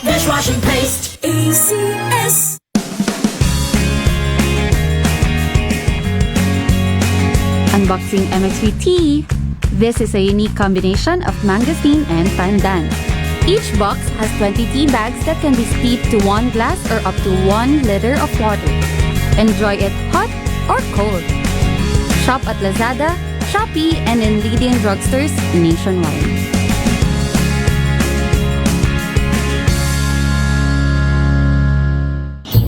dishwashing paste. ACS. Unboxing MXV Tea. This is a unique combination of mangosteen and pandan. Each box has 20 tea bags that can be steeped to 1 glass or up to 1 liter of water. Enjoy it hot or cold. Shop at Lazada, Shopee, and in leading drugstores nationwide.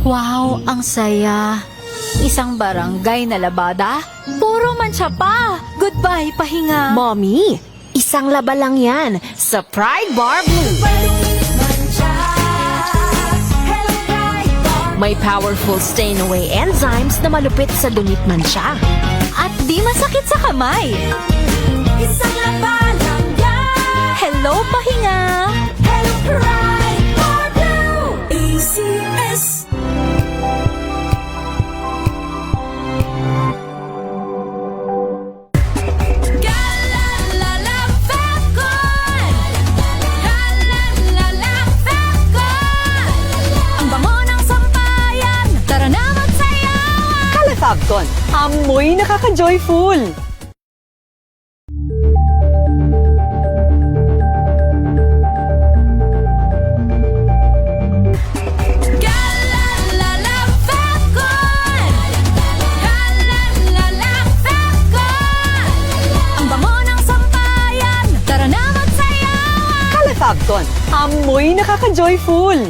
Wow, ang saya. Isang barangay na labada, puro mancha pa. Goodbye, pahinga. Mommy, isang laba lang yan sa Pride Bar Blue. May powerful stain-away enzymes na malupit sa dumit mancha. At di masakit sa kamay. Isang laba lang yan. Hello, pahinga. Hello, Pride Bar Blue. ACS. Fabcon, amoy nakaka-joyful. Fabcon, amoy nakaka-joyful.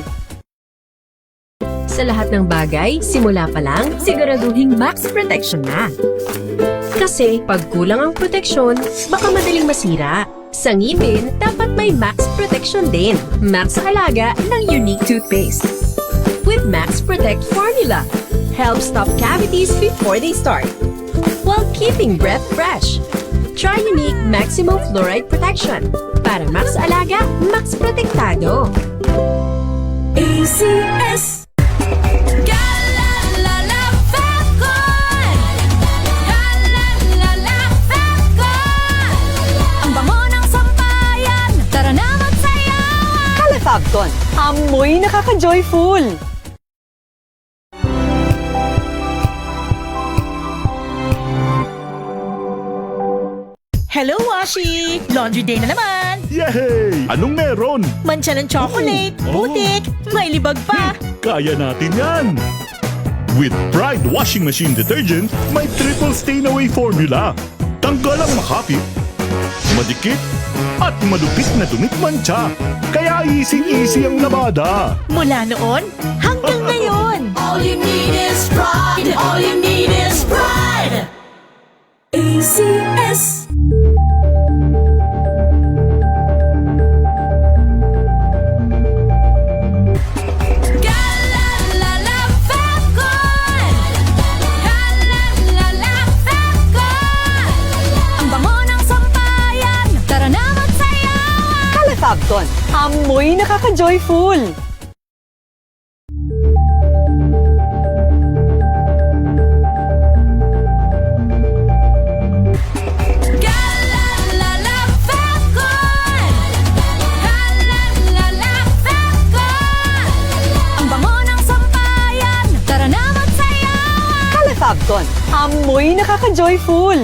Sa lahat ng bagay, simula pa lang, siguraduhing max protection na. Kasi pag kulang ang proteksyon, baka madaling masira. Sa ngipin, dapat may max protection din. Max Alaga ng Unique Toothpaste. With Max Protect Formula, helps stop cavities before they start, while keeping breath fresh. Try Unique Maximum Fluoride Protection. Para Max Alaga, Max Protektado. ACS. Fabcon, amoy nakaka-joyful. Hello, Washi! Laundry day na naman! Yay! Anong meron? Mancha ng chocolate, Oh. putik, may libag pa! Kaya natin yan! With Pride Washing Machine Detergent, may triple stain-away formula. Tanggal ang makapit, madikit, at malupit na dumit mancha. Kaya easy-easy ang labada. Mula noon hanggang ngayon! All you need is pride. All you need is pride. ACS. Fabcon, amoy nakaka-joyful. Fabcon, amoy nakaka-joyful.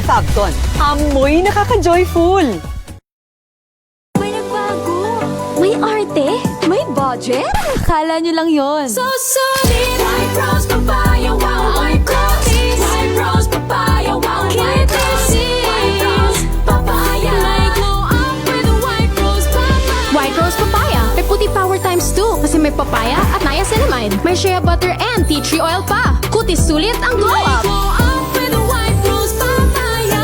Fabcon, amoy nakaka-joyful. May nagbago. May arte. May budget. Kala nyo lang yon. So solid. White rose papaya, wow, white rose. White rose papaya, wow, white rose. White rose papaya. May glow up with a white rose papaya. White Rose Papaya. May puti power times 2 kasi may papaya at niacinamide. May shea butter and tea tree oil pa. Kutis sulit ang glow May up. glow up with a white rose papaya.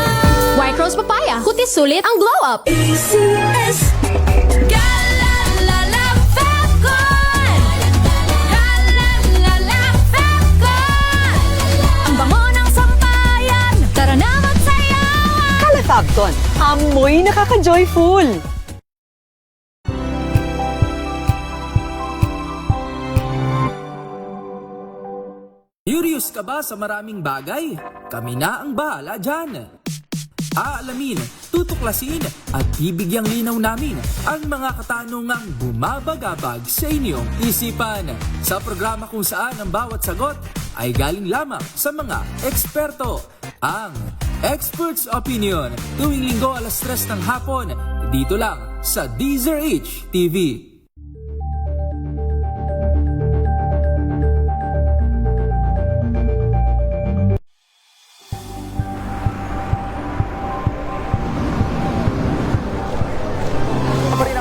White Rose Papaya. Kutis sulit ang glow up. ACS. Sabton, amoy nakaka-joyful! Curious ka ba sa maraming bagay? Kami na ang bahala dyan. Aalamin, tutuklasin at bibigyang linaw namin ang mga katanungang bumabagabag sa inyong isipan. Sa programa kung saan ang bawat sagot ay galing lamang sa mga eksperto. Ang Expert's Opinion, tuwing linggo 3:00 ng hapon, dito lang sa DZRH TV.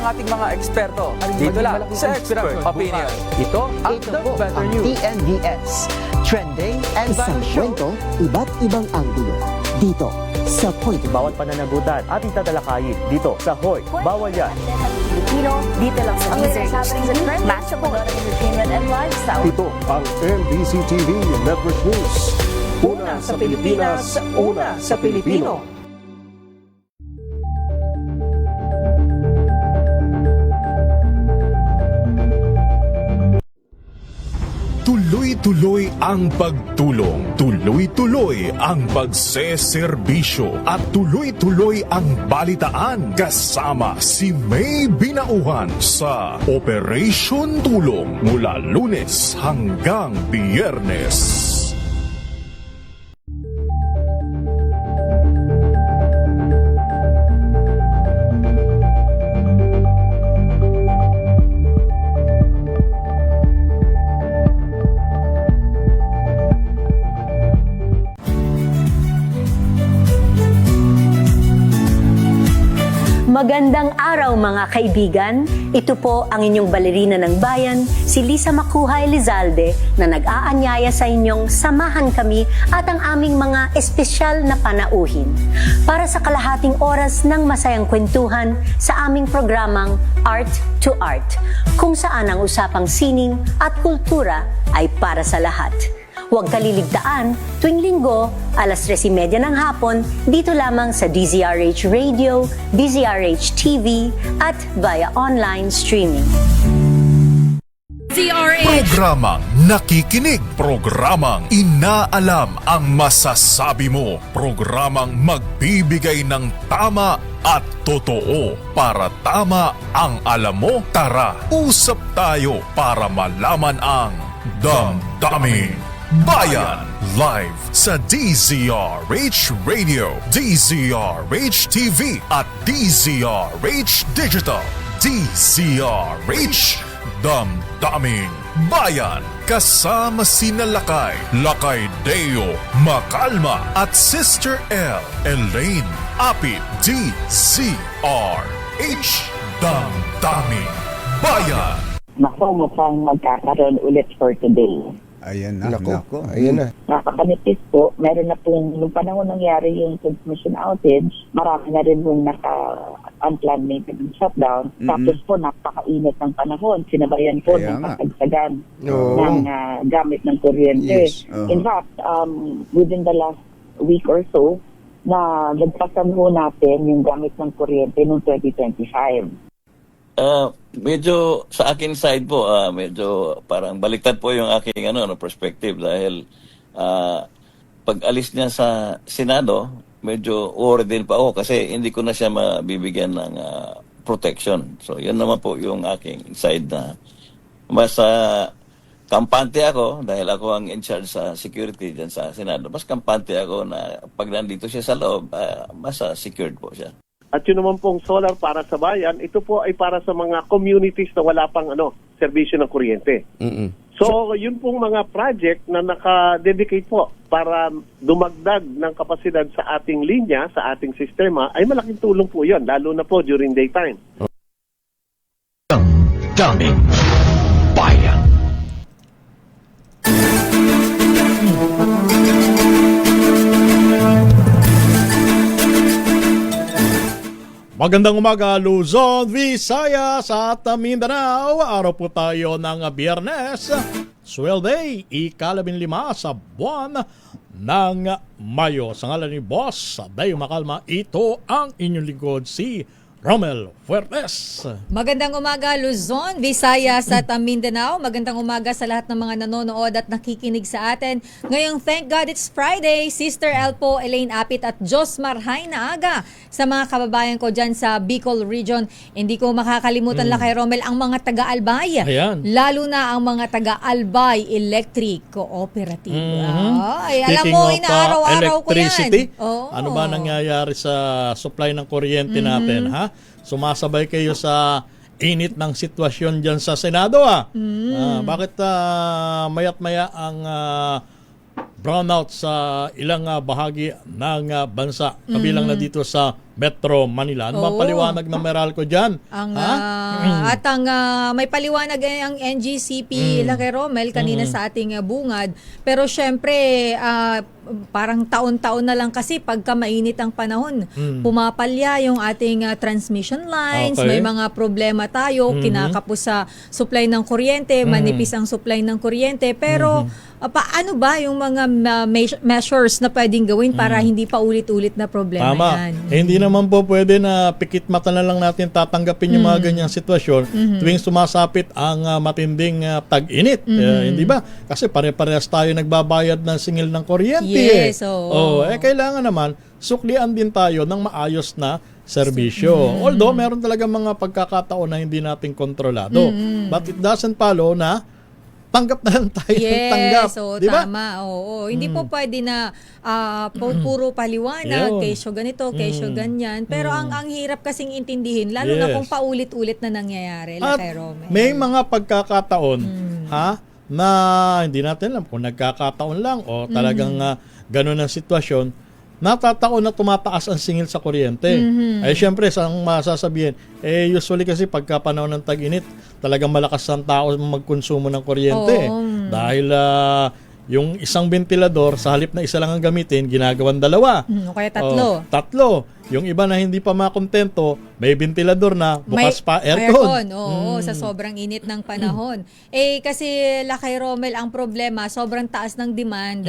Ating mga eksperto dito lang sa Expert Opinion. Ito ang The Better News. TNVS, trending and isang kwento, iba't ibang anggulo. Dito sa Point. Bawat pananagutan ating tatalakayin dito sa Hoy. Bawal yan. Dito lang sa DZRH. Match up ng entertainment and lifestyle. Ito ang NBC TV Network News. Una sa Pilipinas, una sa Pilipino. Tuloy-tuloy ang pagtulong, tuloy-tuloy ang pagseserbisyo at tuloy-tuloy ang balitaan kasama si May Binauhan sa Operation Tulong mula Lunes hanggang Biyernes. Magandang araw mga kaibigan. Ito po ang inyong balerina ng bayan, si Lisa Makuha Elizalde, na nag-aanyaya sa inyong samahan kami at ang aming mga espesyal na panauhin para sa kalahating oras ng masayang kwentuhan sa aming programang Art to Art, kung saan ang usapang sining at kultura ay para sa lahat. Huwag kaliligtaan, tuwing linggo, 3:30 ng hapon, dito lamang sa DZRH Radio, DZRH TV, at via online streaming. Programang nakikinig, programang inaalam ang masasabi mo, programang magbibigay ng tama at totoo para tama ang alam mo. Tara, usap tayo para malaman ang Damdamin Bayan, live sa DZRH Radio, DZRH TV at DZRH Digital. DZRH, Damdamin Bayan. Kasama sina Lakay Deo, Makalma at Sister L, Elaine Apit. DZRH, Damdamin Bayan. Nako, mukhang magkakaroon ulit for today. Ayan na, nako. Ayan na. Nakakanipis po, meron na pong, nung panahon nangyari yung transmission outage, marami na rin pong naka-unplanned maintenance shutdown. Tapos po, napakainit ng panahon. Sinabayan po ng pagkagsagan ng gamit ng kuryente. Yes. In fact, within the last week or so, na nagpasan po natin yung gamit ng kuryente noong 2025. Medyo sa akin side po, medyo parang baliktad po yung aking perspective dahil pag alis niya sa Senado, medyo worried din pa ako kasi hindi ko na siya mabibigyan ng protection. So yun naman po yung aking side na mas kampante ako dahil ako ang in charge sa security dyan sa Senado. Mas kampante ako na pag nandito siya sa loob, mas secured po siya. At yun naman pong solar para sa bayan, ito po ay para sa mga communities na wala pang serbisyo ng kuryente. So, yun pong mga project na naka-dedicate po para dumagdag ng kapasidad sa ating linya, sa ating sistema, ay malaking tulong po yun, lalo na po during daytime. Damdamin Bayan. Magandang umaga, Luzon, Visayas at Mindanao. Araw po tayo ng Biyernes, Swell Day, ika-15 sa buwan ng Mayo. Sa ngalan ni Boss Dayo Makalma, ito ang inyong lingkod, si Romel Fuertes. Magandang umaga Luzon, Visayas at Mindanao. Magandang umaga sa lahat ng mga nanonood at nakikinig sa atin. Ngayong Thank God It's Friday, Sister Elpo, Elaine Apit at Josmar Hay na aga sa mga kababayan ko dyan sa Bicol Region. Hindi ko makakalimutan Lakay Romel ang mga taga-Albay. Ayan. Lalo na ang mga taga-Albay Electric Cooperative. Ay, alam mo, inaaraw-araw ko yan. Ano ba nangyayari sa supply ng kuryente natin, ha? Sumasabay kayo sa init ng sitwasyon dyan sa Senado, bakit mayat-maya ang brownout sa ilang bahagi ng bansa, kabilang na dito sa Metro Manila? Ano bang paliwanag ng Meralco dyan? At ang may paliwanag ang NGCP Lakay Romel kanina sa ating bungad. Pero syempre, parang taon-taon na lang kasi pagka mainit ang panahon, pumapalya yung ating transmission lines, may mga problema tayo, kinakapos sa supply ng kuryente, manipis ang supply ng kuryente. Pero paano ba yung mga measures na pwedeng gawin para hindi pa ulit-ulit na problema yan? Hindi naman po pwede na pikit mata na lang natin tatanggapin yung mga ganyang sitwasyon tuwing sumasapit ang matinding tag-init. Hindi ba? Kasi pare-parehas tayo nagbabayad ng singil ng kuryente. Yes, kailangan naman suklian din tayo ng maayos na serbisyo. Although meron talaga mga pagkakataon na hindi natin kontrolado. But it doesn't follow na tanggap na lang tayo ng tanggap. Diba? Tama. Hindi po pwede na puro paliwanag, kesyo ganito, kesyo ganyan. Pero ang hirap kasing intindihin, lalo na kung paulit-ulit na nangyayari. At may mga pagkakataon na hindi natin alam kung nagkakataon lang o talagang ganun ang sitwasyon, natataon na tumataas ang singil sa kuryente. Ay syempre, ang masasabihin, usually kasi pagka panahon ng tag-init, talagang malakas ang tao magkonsumo ng kuryente. Dahil yung isang ventilador, sa halip na isa lang ang gamitin, ginagawan dalawa. O kaya tatlo. Tatlo. Yung iba na hindi pa makontento, may ventilador na, bukas pa aircon. Sa sobrang init ng panahon. Kasi Lakay Romel, ang problema, sobrang taas ng demand,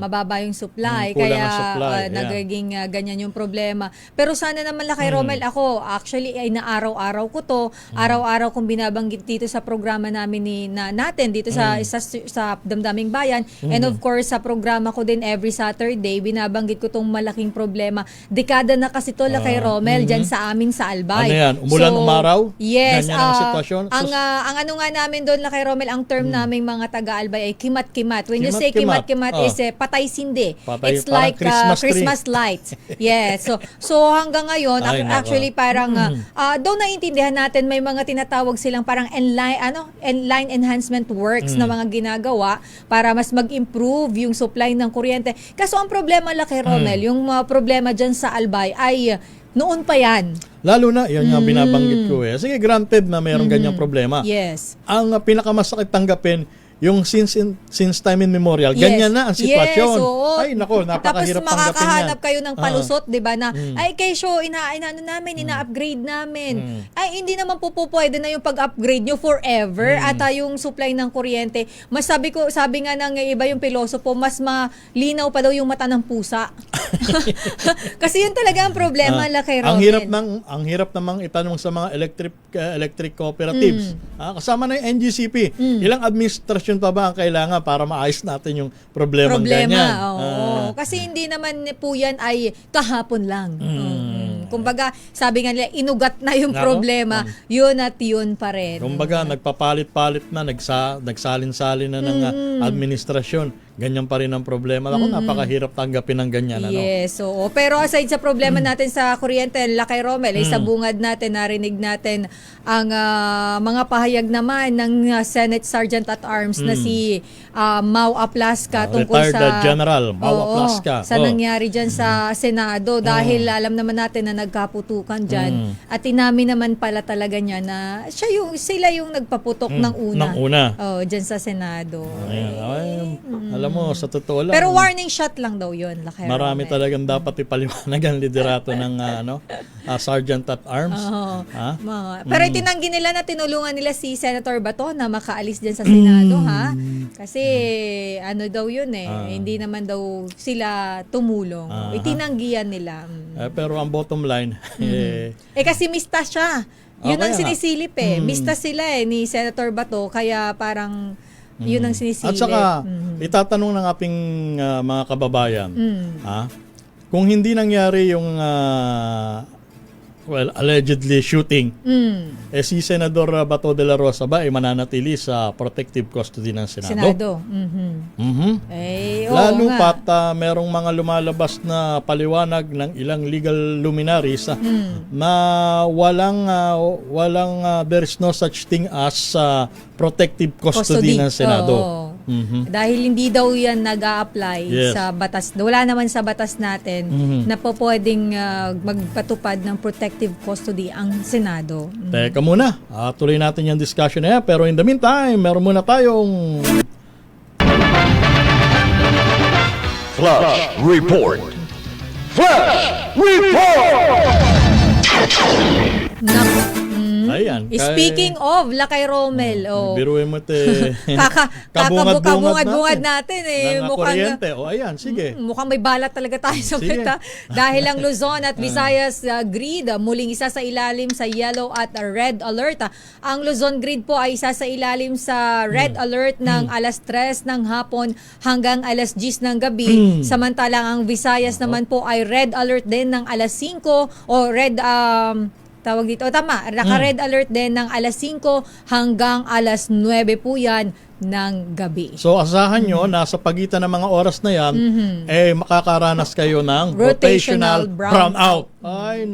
mababa yung supply. Kulang Kaya ang supply, nagiging ganyan yung problema. Pero sana naman Lakay Romel, ako actually ay naaraw-araw ko to. Araw-araw kong binabanggit dito sa programa namin natin dito sa Damdaming Bayan. And of course, sa programa ko din every Saturday, binabanggit ko tong malaking problema. Dekada na kasi to Lakay Romel dyan sa amin sa Albay. Ano yan? Umulan, umaraw? Yes. Ganyan ang sitwasyon? Ang ano nga namin doon Lakay Romel, ang term naming mga taga-Albay ay kimat-kimat. When you say kimat-kimat is patay sindi. It's like Christmas lights. Yes. So hanggang ngayon, actually parang doon naiintindihan natin may mga tinatawag silang parang line enhancement works na mga ginagawa para mas mag-improve yung supply ng kuryente. Kaso ang problema Lakay Romel, yung problema dyan sa Albay ay noon pa yan. Lalo na, yan nga binabanggit ko Sige, granted na mayroong ganyang problema. Yes. Ang pinakamasakit tanggapin, yung since time immemorial, ganyan na ang sitwasyon. Ay, nako, napakahirap tanggapin yan. Tapos makakahanap kayo ng palusot, di ba, na, ay, kesyo, ina-upgrade namin. Ay, hindi naman po pwede na yung pag-upgrade nyo forever at yung supply ng kuryente. Mas sabi nga ng iba yung pilosopo, mas malinaw pa daw yung mata ng pusa. Kasi yun talaga ang problema, Lakay Romel. Ang hirap namang itanong sa mga electric cooperatives. Kasama na yung NGCP. Ilang administrasyon pa ba ang kailangan para maayos natin yung problema ganyan? Kasi hindi naman po yan ay kahapon lang. Kumbaga, sabi nga nila, inugat na yung problema, yun at yun pa rin. Kumbaga, nagpapalit-palit na, nagsalin-salin na ng administrasyon. Ganyan pa rin ang problema. Ako, napakahirap tanggapin ng ganyan. Yes, pero aside sa problema natin sa kuryente, Lakay Romel, sa bungad natin, narinig natin ang mga pahayag naman ng Senate Sergeant at Arms na si Mau Aplaska tungkol Retired General Mau Aplaska. Sa nangyari dyan sa Senado dahil alam naman natin na nagkaputukan dyan at inamin naman pala talaga niya na sila yung nagpaputok ng una. Dyan sa Senado. Alam mo, sa totoo lang. Pero warning shot lang daw yun, Lakay Marami Romel. talagang dapat ipaliwanag ang liderato ng Sergeant at Arms. Oo. Ha? Pero itinanggi nila na tinulungan nila si Senator Bato na makaalis dyan sa Senado, ha? Kasi ano daw yun hindi naman daw sila tumulong. Itinanggihan nila. Pero ang bottom line, kasi mista siya. Yun Okay ang nga. sinisilip Mista sila ni Senator Bato, kaya parang yun ang sinisilip. At saka, itatanong ng ating mga kababayan, kung hindi nangyari yung allegedly shooting, si Senador Bato de la Rosa ba ay mananatili sa protective custody ng Senado? Oo Lalo nga. pat merong mga lumalabas na paliwanag ng ilang legal luminaries na walang there is no such thing as protective custody ng Senado. Oo. Dahil hindi daw yan nag-a-apply Yes. sa batas. Wala naman sa batas natin na po pwedeng magpatupad ng protective custody ang Senado. Teka muna, tuloy natin yung discussion na yan. Pero in the meantime, meron muna tayong Flash Report. Flash Report! ayan. Speaking of, Lakay Romel, Biruin mo kakabungad-bungad natin ng kuryente. Ayan, sige. Mukhang may balat talaga tayo sa Sige. kita. Dahil ang Luzon at Visayas grid muling isa sa ilalim sa yellow at red alert. Ang Luzon grid po ay isa sa ilalim sa red alert ng alas 3 ng hapon hanggang alas 10 ng gabi. Samantalang ang Visayas naman po ay red alert din ng alas 5 o red tawag dito. Tama, naka-red alert din ng alas 5 hanggang alas 9 po yan ng gabi. So asahan nyo, nasa pagitan ng mga oras na yan, makakaranas kayo ng rotational brownout. Ay,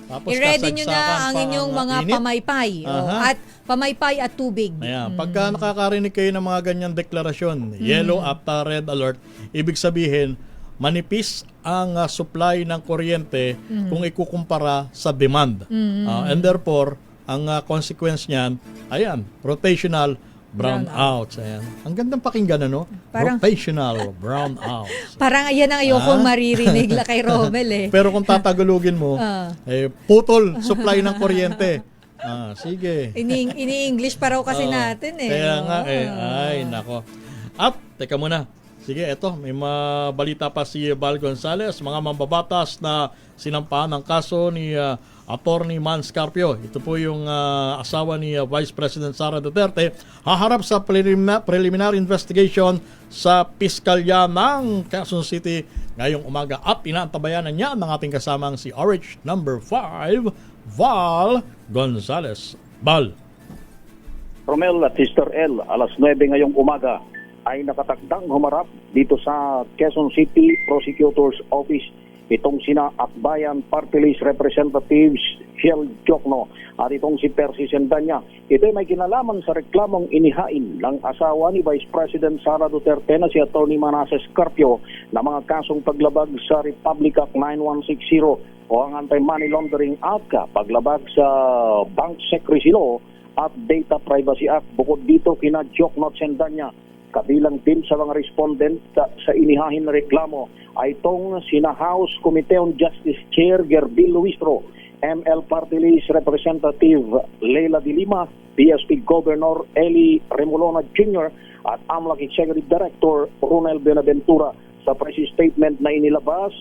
tapos I-ready nyo na kasagsakan ang pa inyong mga init. pamaypay. At pamaypay at tubig. Ayan, pagka nakakarinig kayo ng mga ganyang deklarasyon, yellow at red alert, ibig sabihin, manipis ang supply ng kuryente kung ikukumpara sa demand. And therefore, ang consequence niyan, ayan, rotational brownouts. Ayan. Ang gandang pakinggan, ano? Rotational brownouts. Parang ayan ang ayokong maririnig la kay Romel Pero kung tatagulugin mo, putol supply ng kuryente. Sige. Ini-English pa raw kasi natin Kaya nga ay nako. At, teka muna. Sige, eto, may mabalita pa si Val Gonzales, mga mambabatas na sinampahan ng kaso ni Attorney Mans Carpio. Ito po yung asawa ni Vice President Sara Duterte, haharap sa preliminary investigation sa piskalya ng Quezon City ngayong umaga. At inaantabayanan niya ng ating kasamang si RH number 5, Val Gonzales. Val. Romel at Sister L, alas 9 ngayong umaga ay nakatakdang humarap dito sa Quezon City Prosecutor's Office itong sina Akbayan Party List Representatives Fiel Jokno at itong si Percy Sendanya. Ito ay may kinalaman sa reklamong inihain ng asawa ni Vice President Sara Duterte na si Atty. Manasseh Carpio na mga kasong paglabag sa Republic Act 9160 o ang Anti-Money Laundering Act, paglabag sa Bank Secrecy Law at Data Privacy Act. Bukod dito, kina Jokno at Sendanya, kabilang din sa mga respondent sa inihahin na reklamo ay itong sina House Committee on Justice Chair Gerbil Luistro, ML Party List Representative Leila de Lima, PSP Governor Eli Remolona Jr. at AMLAC Executive Director Ronel Benaventura. Sa press statement na inilabas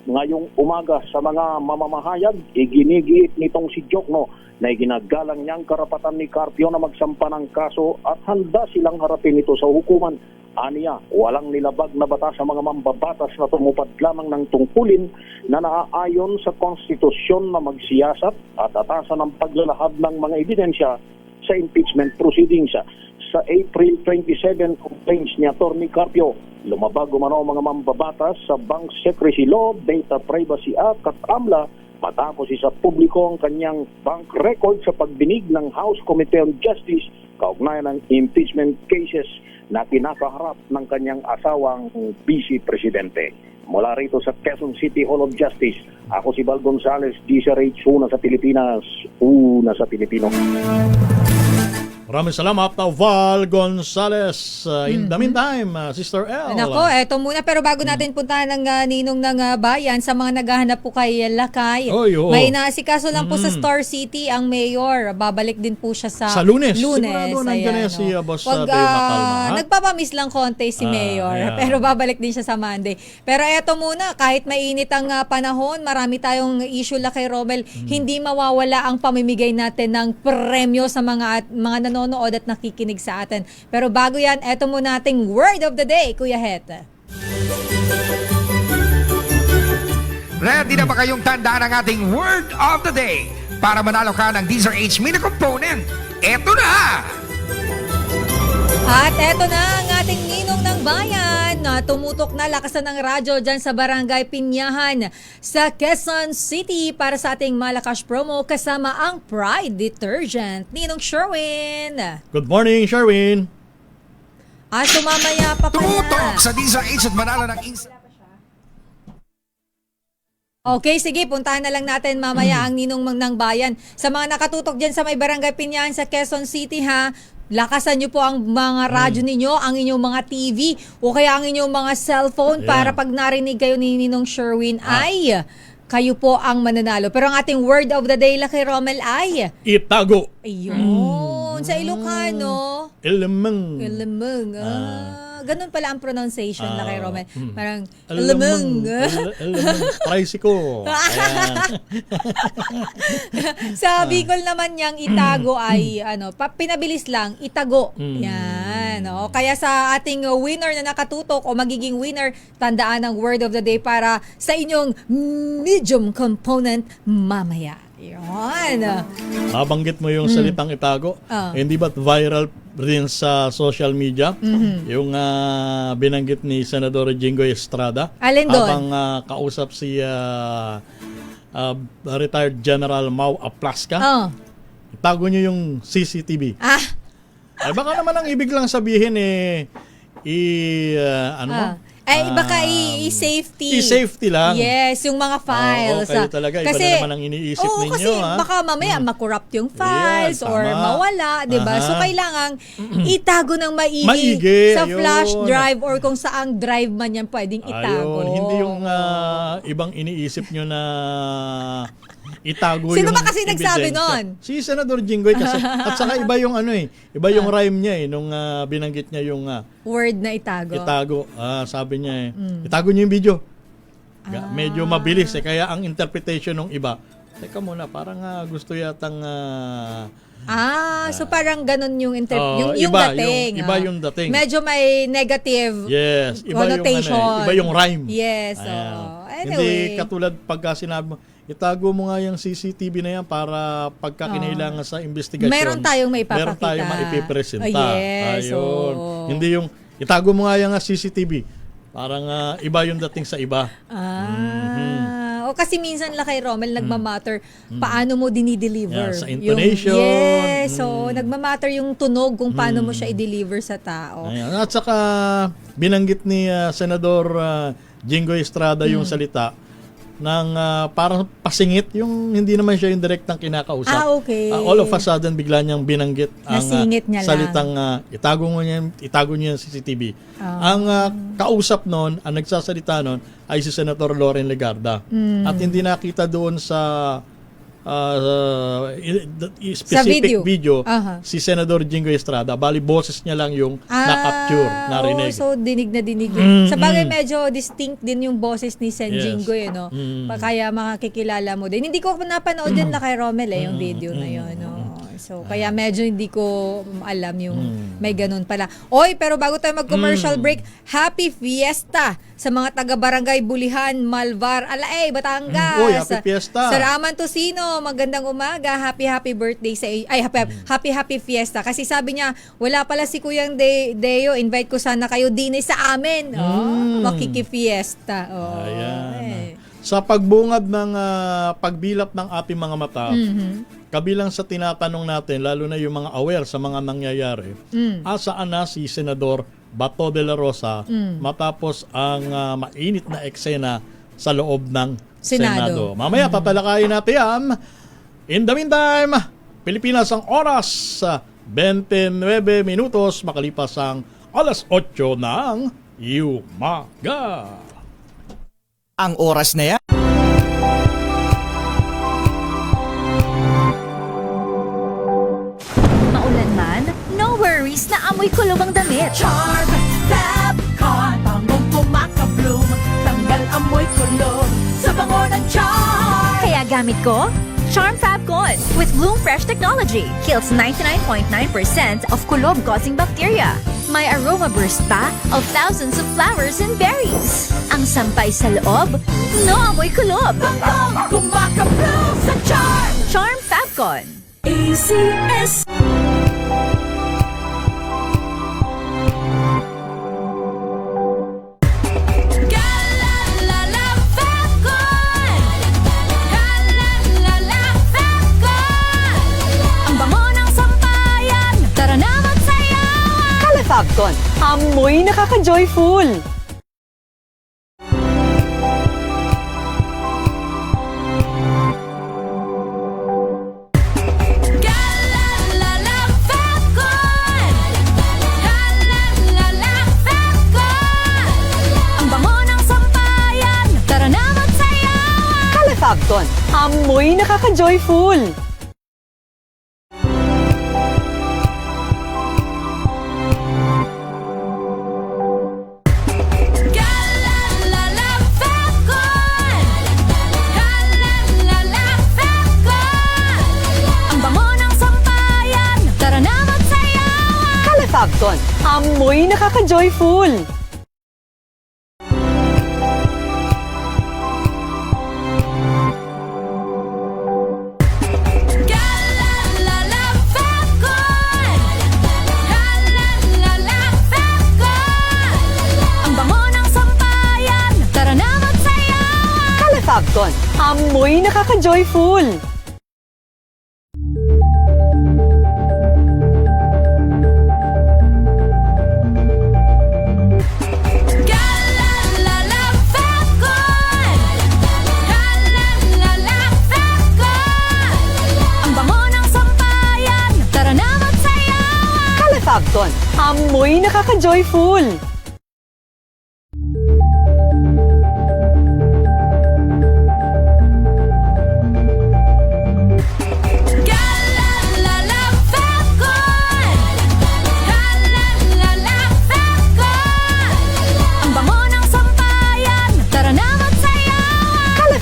ngayong umaga sa mga mamamahayag, iginigiit nitong si Jokno na iginagalang niyang karapatan ni Carpio na magsampa ng kaso at handa silang harapin ito sa hukuman. Aniya, walang nilabag na batas sa mga mambabatas na tumupad lamang ng tungkulin na naaayon sa konstitusyon na magsiyasat at atasan ng paglalahad ng mga ebidensya sa impeachment proceedings. Sa April 27 complaints ni Atty. Carpio, lumabag umano ang mga mambabatas sa Bank Secrecy Law, Data Privacy Act at AMLA matapos isa publiko ang kanyang bank record sa pagdinig ng House Committee on Justice kaugnayan ng impeachment cases na kinakaharap ng kanyang asawang Vice Presidente. Mula rito sa Quezon City Hall of Justice, ako si Val Gonzales, DCRH, una sa Pilipinas, una sa Pilipino. Maraming salamat, Val Gonzales. In the meantime, Sister L. Nako, eto muna. Pero bago natin puntahan ng ninong ng bayan, sa mga naghahanap po kay Lakay, may naasikaso lang po sa Star City ang mayor. Babalik din po siya sa Lunes. Sigurado nandiyan na si Boss Dave Macalma. Nagpapamiss lang konti si mayor. Pero babalik din siya sa Monday. Pero eto muna, kahit mainit ang panahon, marami tayong issue, Lakay Romel. Hindi mawawala ang pamimigay natin ng premyo sa mga nanonood at nakikinig sa atin. Pero bago yan, eto muna ating word of the day, Kuya Het. Ready na ba kayong tandaan ang ating word of the day? Para manalo ka ng Deezer H Mini Component, eto na! At eto na ang ating ninong ng bayan na tumutok na lakasan ng radyo dyan sa Barangay Pinyahan sa Quezon City para sa ating Malakas promo kasama ang Pride Detergent. Ninong Sherwin. Good morning, Sherwin. Mamaya pa pala. Tumutok sa Deezer H at manalo ng Okay, sige, puntahan na lang natin mamaya ang ninong ng bayan. Sa mga nakatutok dyan sa may Barangay Pinyahan sa Quezon City, ha, lakasan nyo po ang mga radyo ninyo, ang inyong mga TV, o kaya ang inyong mga cellphone para pag narinig kayo ni Ninong Sherwin ay kayo po ang mananalo. Pero ang ating word of the day, Lakay Romel, ay itago. Ayun, sa Ilocano. Ilamang. Ganun pala ang pronunciation, Lakay Romel. Parang Ilamang. Tricycle. Sa Bicol naman niyang itago ay pinabilis lang, itago. Yan. Kaya sa ating winner na nakatutok o magiging winner, tandaan ang word of the day para sa inyong medium component mamaya. Yan. Nabanggit mo yung salitang itago. Hindi ba't viral rin sa social media? Yung binanggit ni Senador Jinggoy Estrada. Alin doon? Habang kausap si retired General Mau Aplasca. Itago niyo yung CCTV. Ay baka naman ang ibig lang sabihin baka i-safety. I-safety lang. Yes, yung mga files. Kayo talaga, kasi, iba na naman ang iniisip ninyo. Kasi baka mamaya makorrupt yung files or mawala, diba? So, kailangan itago ng maigi sa flash drive or kung saang drive man yan pwedeng itago. Hindi yung ibang iniisip nyo na itago Sino yung ba kasi nagsabi nun? Si Senador Jinggoy kasi. At saka iba yung iba yung rhyme niya nung binanggit niya yung word na itago. Itago. Sabi niya itago niyo yung video. Medyo mabilis kaya ang interpretation ng iba. Teka muna, parang gusto yatang so parang ganun yung yung iba, dating. Iba yung dating. Medyo may negative connotation. Iba yung rhyme. Yes. Anyway. Hindi katulad pagka sinabi mo, itago mo nga yung CCTV na yan para pagka kinailangan sa investigasyon. Meron tayong maipapakita. Meron tayong maipipresenta. Yes. Ayun. Hindi yung itago mo nga yung CCTV. Parang iba yung dating sa iba. O kasi minsan Lakay Romel nagmamatter paano mo dinideliver. Sa intonation. So nagmamatter yung tunog kung paano mo siya i-deliver sa tao. Ayan. At saka binanggit ni Senador Jinggoy Estrada yung salita ng parang pasingit, yung hindi naman siya yung direktang kinakausap. Okay. All of a sudden bigla niyang binanggit ang salitang itago niyo yung CCTV. Ang kausap noon, ang nagsasalita noon ay si Senator Loren Legarda. At hindi nakita doon sa specific video si Senador Jinggoy Estrada. Bali, boses niya lang yung na-capture, narinig. So, dinig na dinig. Sa bagay, medyo distinct din yung boses ni Sen Jinggoy, kaya makakikilala mo din. Hindi ko napanood din Lakay Romel yung video na yun. So, kaya medyo hindi ko alam yung may ganun pala. Oy, pero bago tayo mag-commercial break, Happy Fiesta sa mga taga-barangay Bulihan, Malvar, Alaey, Batangas. Oy, Happy Fiesta. Sir Aman Tosino, magandang umaga. Happy birthday sa happy Fiesta. Kasi sabi niya, wala pala si Kuyang Deo, invite ko sana kayo din sa amin. Makiki-fiesta. Ayan. Sa pagbungad ng pagbilap ng ating mga mata, kabilang sa tinatanong natin, lalo na yung mga aware sa mga nangyayari, asaan na si Senador Bato de la Rosa matapos ang mainit na eksena sa loob ng Senado. Mamaya tatalakayin natin yan. In the meantime, Pilipinas ang oras 29 minutos makalipas ang alas 8 ng umaga. Ang oras na yan. Maulan man, no worries na amoy kulog ang damit. Charm Fabcon, bangong kumakabloom, tanggal amoy kulog sa bango ng Charm. Kaya gamit ko, Charm Fabcon with Bloom Fresh technology. Kills 99.9% of kulob-causing bacteria. May aroma burst pa of thousands of flowers and berries. Ang sampay sa loob, no amoy kulob. Bangong kumakabloom sa Charm. Charm Fabcon. ACS. Fabcon, amoy nakaka-joyful! Fabcon, amoy nakaka-joyful! Fabcon, amoy nakaka-joyful! Fabcon, amoy nakaka-joyful! Fabcon, amoy nakaka-joyful!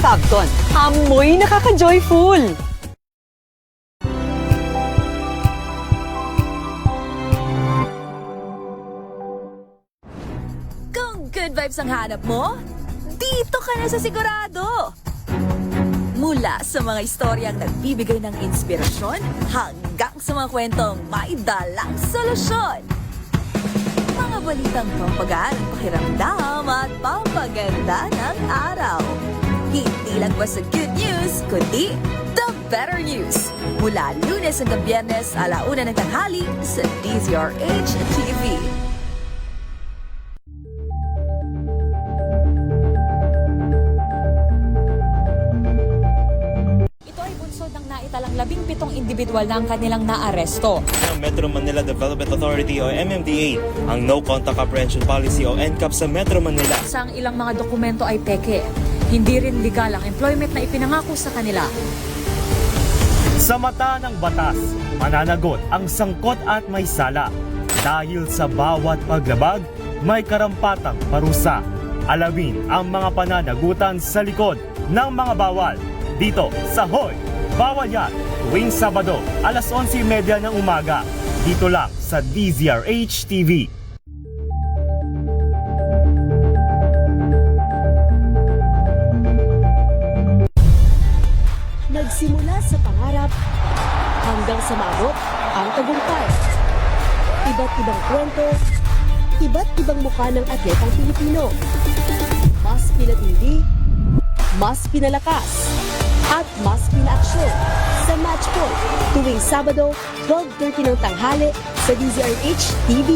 Fabcon, amoy nakaka-joyful! Kung good vibes ang hanap mo, dito ka na sa sigurado! Mula sa mga istoryang nagbibigay ng inspirasyon hanggang sa mga kwentong may dalang solusyon. Mga balitang pampagaan, pakiramdam at pampaganda ng araw. Hindi lang ba sa good news, kundi the better news. Mula Lunes hanggang Biyernes, 1:00 ng tanghali sa DZRH TV. Ito ay bunsod ng naitalang 17 individual na ang kanilang naaresto. Ng Metro Manila Development Authority o MMDA ang No Contact Apprehension Policy o NCAP sa Metro Manila. Sa ang ilang mga dokumento ay peke. Hindi rin legal ang employment na ipinangako sa kanila. Sa mata ng batas, mananagot ang sangkot at may sala. Dahil sa bawat paglabag, may karampatang parusa. Alamin ang mga pananagutan sa likod ng mga bawal. Dito sa Hoy! Bawal Yan! Tuwing Sabado, 11:30 ng umaga. Dito lang sa DZRH TV. Nagsimula sa pangarap hanggang sa maabot ang tagumpay. Iba't ibang kwento, iba't ibang mukha ng atletang Pilipino. Mas pinatindi, mas pinalakas, at mas pinaaksyon sa Match Point tuwing Sabado, 12:30 ng tanghali sa DZRH TV.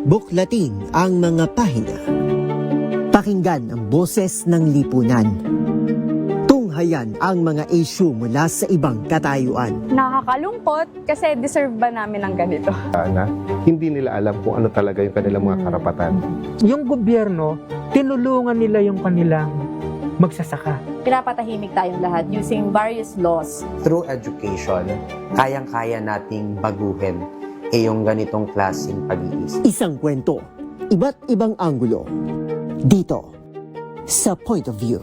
Buklatin ang mga pahina. Pakinggan ang boses ng lipunan. Tunghayan ang mga issue mula sa ibang katayuan. Nakakalungkot kasi deserve ba namin ng ganito? Na hindi nila alam kung ano talaga yung kanilang mga karapatan. Yung gobyerno, tinulungan nila yung kanilang magsasaka. Pinapatahimik tayong lahat using various laws. Through education, kayang-kaya nating baguhin yung ganitong klaseng pag-iisip. Isang kwento, iba't ibang anggulo. Dito, sa Point of View.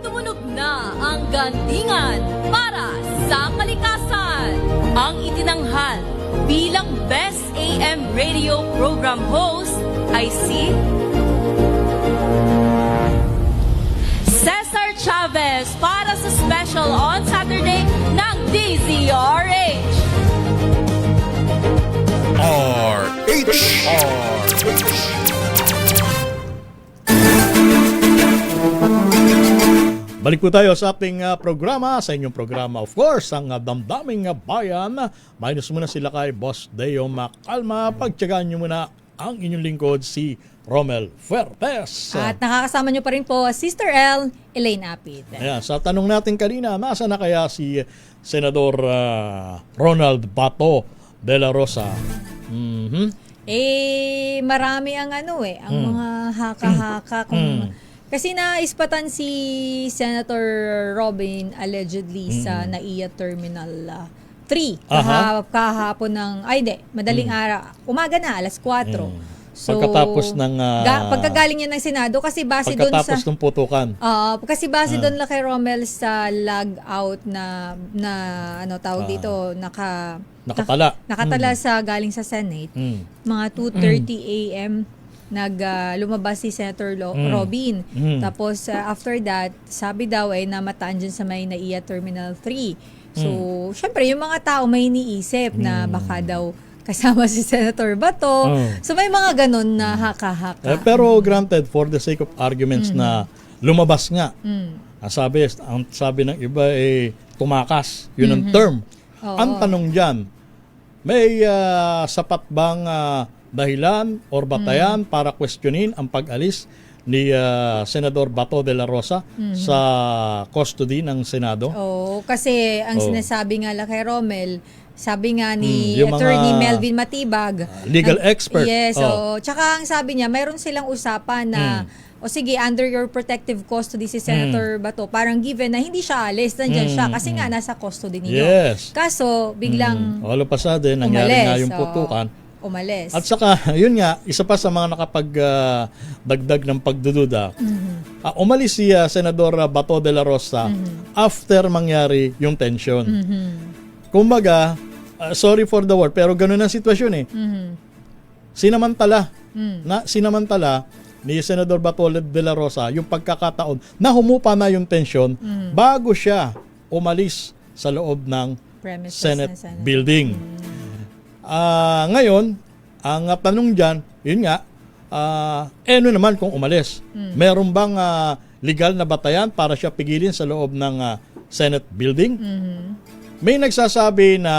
Tumunog na ang gandingan para sa kalikasan. Ang itinanghal bilang Best AM Radio Program Host ay si Cesar Chavez para sa special on Saturday ng DZRH. Balik po tayo sa ating programa, sa inyong programa, of course, ang Damdaming Bayan. Minus muna sila kay Boss Deo Macalma. Pagtyagaan nyo muna ang inyong lingkod, si Romel Fuertes. At nakakasama nyo pa rin po, Sister L, Elaine Apid. Ayan, sa tanong natin kanina, nasa na kaya si Senador Ronald Bato de la Rosa? Marami ang ang mga haka-haka. Kasi naispatan si Senator Robin allegedly sa NAIA Terminal 3 kahapon ng, madaling araw, umaga na, alas 4. So, pagkatapos ng pagkagaling niya ng Senado kasi base doon sa ng putukan. Kasi base doon la kay Romel sa log out na tawag dito, nakatala sa galing sa Senate. Mga 2:30 AM lumabas si Senator Robin. Tapos after that, sabi daw namataan dyan sa may NAIA Terminal 3. So, syempre yung mga tao may iniisip na baka daw kasama si Senator Bato. So may mga ganun na haka-haka. Pero granted, for the sake of arguments na lumabas nga. Ang sabi ng iba tumakas. Yun ang term. Ang tanong dyan, may sapat bang dahilan or batayan para questionin ang pag-alis ni Senador Bato de la Rosa sa custody ng Senado? Kasi ang sinasabi nga kay Romel, sabi nga ni Attorney Melvin Matibag, legal expert. Yes, tsaka ang sabi niya, mayroon silang usapan na sige, under your protective custody si Senator Bato, parang given na hindi siya alis, nandyan siya kasi nga nasa custody ninyo. Yes. Kaso biglang all of a sudden, nangyari nga yung putukan. Umalis. At saka, yun nga, isa pa sa mga nakapagdagdag ng pagdududa, umalis si Senador Bato de la Rosa after mangyari yung tension. Kumbaga, sorry for the word, pero ganun ang sitwasyon Sinamantala ni Senador Bato de la Rosa yung pagkakataon na humupa na yung tension bago siya umalis sa loob ng Senate building. Ngayon, ang tanong dyan, yun nga, ano naman kung umalis? Meron bang legal na batayan para siya pigilin sa loob ng Senate building? May nagsasabi na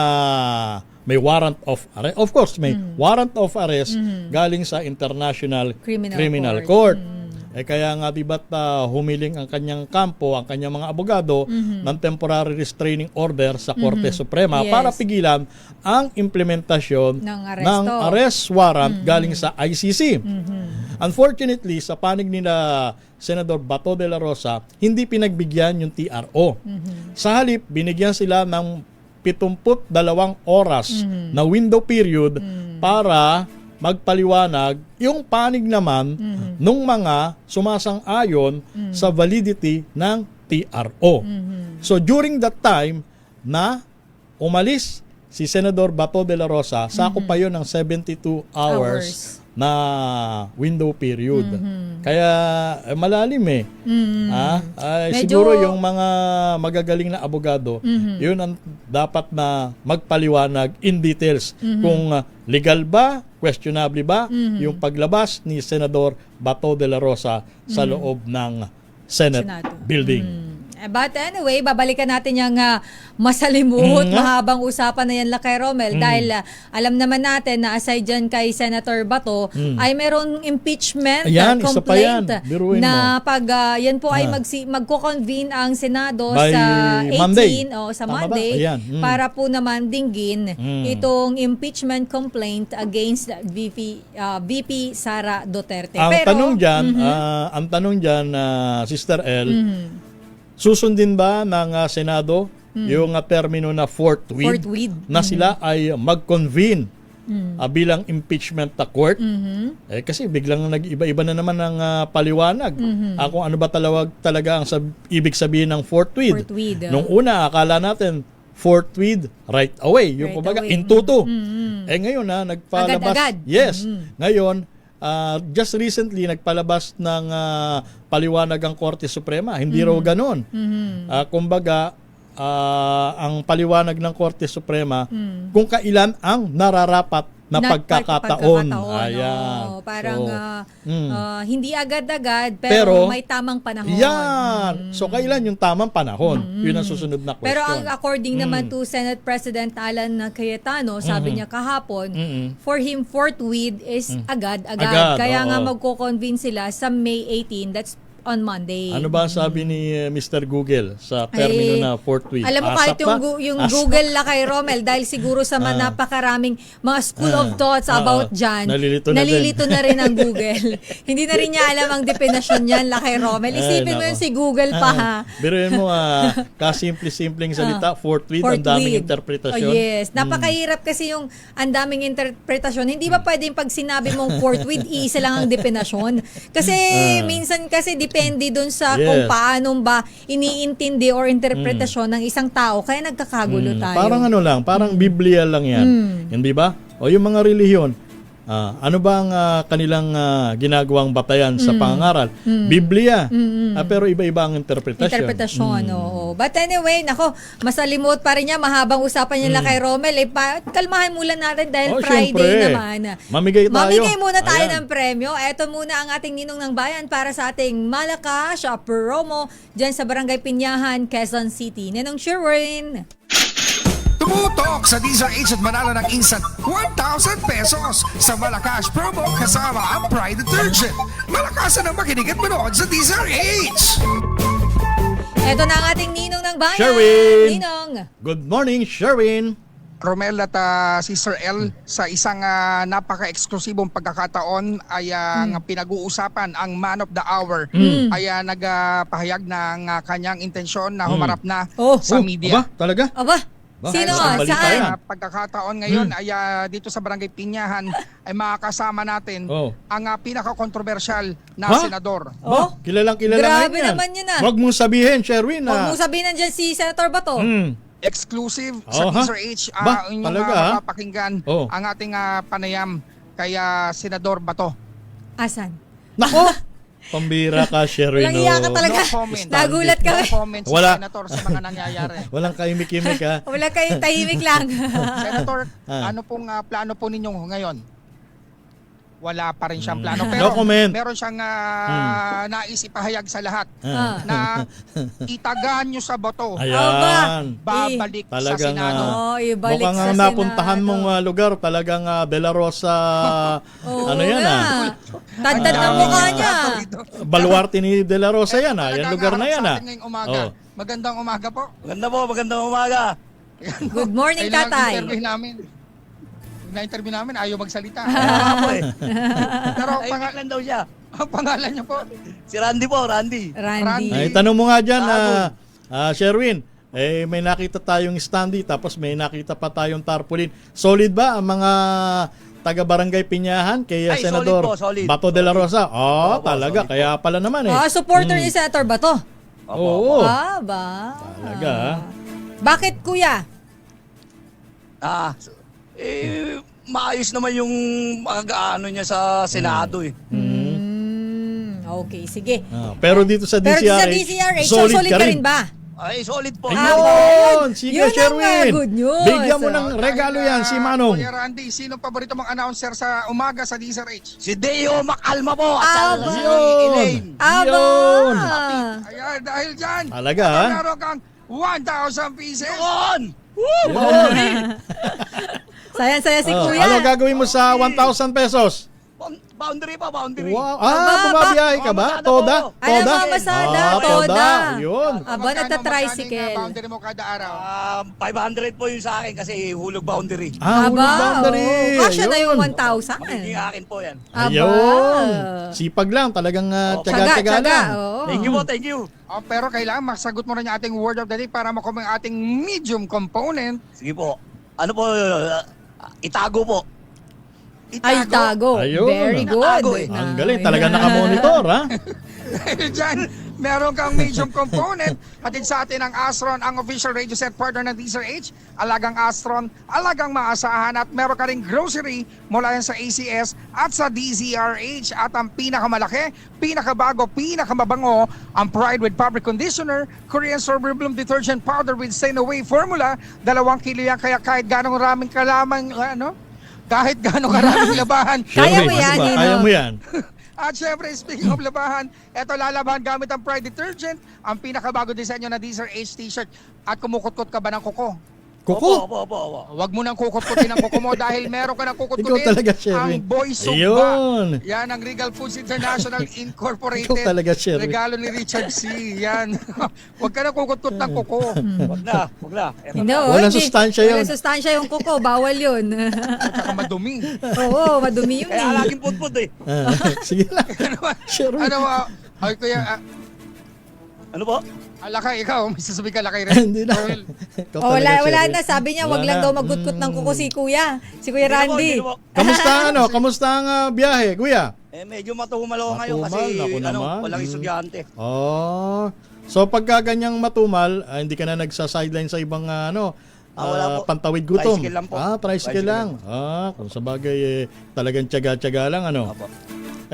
may warrant of arrest. Of course, may warrant of arrest galing sa International Criminal Court. Kaya nga diba't humiling ang kanyang kampo, ang kanyang mga abogado ng temporary restraining order sa Korte Suprema para pigilan ang implementasyon ng arrest warrant galing sa ICC. Unfortunately, sa panig nila Senador Bato de la Rosa, hindi pinagbigyan yung TRO. Sa halip, binigyan sila ng 72 oras na window period para magpaliwanag yung panig naman nung mga sumasang-ayon sa validity ng TRO. So during that time na umalis si Senador Bato de la Rosa, sakop pa yun ng 72 hours na window period. Kaya malalim eh. Medyo- Siguro yung mga magagaling na abogado, yun ang dapat na magpaliwanag in details kung legal ba, questionable ba yung paglabas ni Senador Bato de la Rosa sa loob ng Senate Senado. building. But anyway, babalikan natin yung masalimuot, mahabang usapan na yan, Lakay Romel, dahil alam naman natin na aside dyan kay Senator Bato, ay merong impeachment Ayan, isa pa yan. complaint Biruin na mo. pag yan po ay magko-convene ang Senado By sa 18 Monday. o sa Tama ba? Monday Ayan. para po naman dinggin itong impeachment complaint against VP Sara Duterte. Ang Pero, tanong diyan, Sister L, susundin ba ng Senado yung termino na forthwith na sila ay mag-convene bilang impeachment na court? Kasi biglang nag-iba-iba na naman ang paliwanag. Kung ano ba talaga ang ibig sabihin ng forthwith. Nung una, akala natin forthwith right away. Yung kumbaga, in tuto. Ngayon nagpalabas. Agad-agad. Yes. Ngayon, just recently nagpalabas ng paliwanag ang Korte Suprema. Hindi raw ganon. Kumbaga, ang paliwanag ng Korte Suprema kung kailan ang nararapat na pagkakataon. Ayan. Parang hindi agad-agad pero may tamang panahon. Yan. So kailan yung tamang panahon? Yun ang susunod na question. Pero ang according naman to Senate President Alan Cayetano, sabi niya kahapon, for him forthwith is agad-agad. Kaya nga magko-convene sila sa May 18, that's on Monday. Ano ba sabi ni Mr. Google sa termino na forthwith? Alam mo kahit yung Google la kay Romel dahil siguro sa napakaraming mga school of thoughts about dyan, nalilito na rin ang Google. Hindi na rin niya alam ang definasyon niyan la kay Romel. Isipin mo yun si Google pa ha. Biruin mo kasimple-simpleng salita, forthwith, ang daming interpretasyon. Yes. Napakahirap kasi yung ang daming interpretasyon. Hindi ba pwedeng pag sinabi mong forthwith, isa lang ang definasyon? Kasi minsan kasi depende dun sa kung paano ba iniintindi or interpretasyon ng isang tao. Kaya nagkakagulo tayo. Parang parang Biblia lang yan. Hindi ba? O yung mga relihiyon, ano ba ang kanilang ginagawang batayan sa pangangaral? Biblia. Pero iba-iba ang interpretasyon. Oo. But anyway, masalimot pa rin niya. Mahabang usapan niya kay Romel. Kalmahan muna natin dahil Friday syempre. naman. Mamigay tayo. Mamigay muna tayo ng premyo. Eto muna ang ating ninong ng bayan para sa ating malakas promo dyan sa Barangay Pinyahan, Quezon City. Ninong Sherwin. Tumutok sa DZRH at manalo ng instant 1,000 pesos sa Malakas promo kasama ang Pride Detergent. Malakasan ang makinig at manood sa DZRH! Eto na ang ating ninong ng bayan. Sherwin! Ninong. Good morning, Sherwin! Romel at Sister L, sa isang napaka-eksklusibong pagkakataon ay pinag-uusapan ang Man of the Hour ay nagpahayag ng kanyang intensyon na humarap na sa media. Aba, talaga? Aba, sino? Saan? Pagkakataon ngayon ay dito sa Barangay Pinyahan ay makakasama natin ang pinaka-kontrobersyal na senador. Kilalang kilala Grabe yan. naman yun Huwag mong sabihin, Sherwin. Huwag mong sabihin nandiyan si Senator Bato. Exclusive sa DZRH inyong mapapakinggan ang ating panayam kay Senador Bato. Asan? Nako! Pambira ka, Sherwin. Walang iya ka talaga. No comment. Nagulat kami. No comment si Senator sa mga nangyayari. Walang kaimik-imik ha. Wala kayong tahimik lang. Senator, ano pong plano po ninyo ngayon? Wala pa rin siyang plano. Pero no comment. Meron siyang nais ipahayag sa lahat na itagaan nyo sa Bato. Ayan. Babalik talagang, sa Senado. Ibalik mukhang sa napuntahan Senado. mong lugar talagang De La Rosa ano yan Tandad ng mukha niya. Baluarte ni De La Rosa yan yan lugar na yan Magandang umaga po. Magandang umaga. Good morning, Tatay. Na-interview namin, ayaw magsalita. Pero pangalan daw siya. Ang pangalan niya po? Si Randy po, Randy. Ay, tanong mo nga dyan, Sherwin, may nakita tayong standee, tapos may nakita pa tayong tarpaulin. Solid ba ang mga taga-barangay Pinyahan kay Senador solid. Bato de la Rosa? Talaga, solid kaya pala naman supporter ni Senator Bato? Oo. Ba? Talaga. Bakit, kuya? maayos naman yung ano niya sa Senado eh. Okay, sige. Pero dito sa Pero DCRH, sa DCRH, solid ka rin ba? Ay, solid po. Ayun! Sige, Yun ang, Sherwin! good news. Bigyan mo ng regalo yan, si Manong. Kuya Randy, sino paborito mong announcer sa umaga sa DZRH? Si Deo Macalma po. At Aba. si Elaine. Yun! Ayan, dahil dyan, Talaga, ha? meron kang 1,000 pieces. Yun! Saya-saya si Kuya. Ano gagawin mo sa 1,000 pesos? Boundary pa, boundary. Wow. Bumabiyahe ka ba? Toda? Alam mo, masada, toda. Yun. Aba, nagtatricycle. Boundary mo kada araw. 500 po yung sa akin kasi hulog boundary. Hulog boundary. Kasya na yung 1,000. Magiging akin po yan. Ayun. Sipag lang. Talagang tiyaga-tiyaga lang. Thank you po, thank you. Pero kailangan masagot mo rin yung ating word of the day para makuha ang ating medium component. Sige po. Ano po, itago po. Ay, tago. Ayun. Very good. Ang galing. Talagang nakamonitor, ha? Dahil dyan, meron kang medium component. Hatid sa atin ang Astron, ang official radio set partner ng DZRH. Alagang Astron, alagang maasahan. At meron ka rin grocery mula yan sa ACS at sa DZRH. At ang pinakamalaki, pinakabago, pinakamabango, ang Pride with Fabric Conditioner, Korean Strawberry Bloom Detergent Powder with Stay Away Formula. 2 kilo yan, kaya kahit ganong raming kalamang, kahit gano'ng karaming labahan. Kaya mo yan, Kaya mo yan. At syempre, speaking of labahan, eto lalabahan gamit ang Pride Detergent, ang pinakabago disenyo na DZRH t-shirt. At kumukutkot ka ba ng kuko? Kuko? Opo. Huwag mo nang kukutkutin ang kuko mo dahil meron ka nang kukutkutin. Ikaw talaga, Sherwin. Ang Boy Sugba. Ayun. Yan ang Regal Foods International Incorporated. Ikaw talaga, Sherwin. Regalo ni Richard C. Yan. Huwag ka nang kukutkot ng kuko. Wag na. Walang sustansya yun. Walang sustansya yung kuko. Bawal yun. At saka madumi. Oo, madumi yun Kaya laging putput eh. Sige lang. Sherwin. Ay, kuya, Ano po? Lakay, ikaw, may sasabi ka lakay rin. Hindi na. Wala na. Sabi niya, wag lang daw maggutkot ng kuko si Kuya. Si Kuya Randy. Kamusta ang biyahe, Kuya? Medyo matumal ako ngayon kasi walang estudyante. So pagka ganyang matumal, hindi ka na nagsa-sideline sa ibang pantawid gutom. Tricycle lang po. Tricycle lang. Kung sa bagay talagang tiyaga-tiyaga lang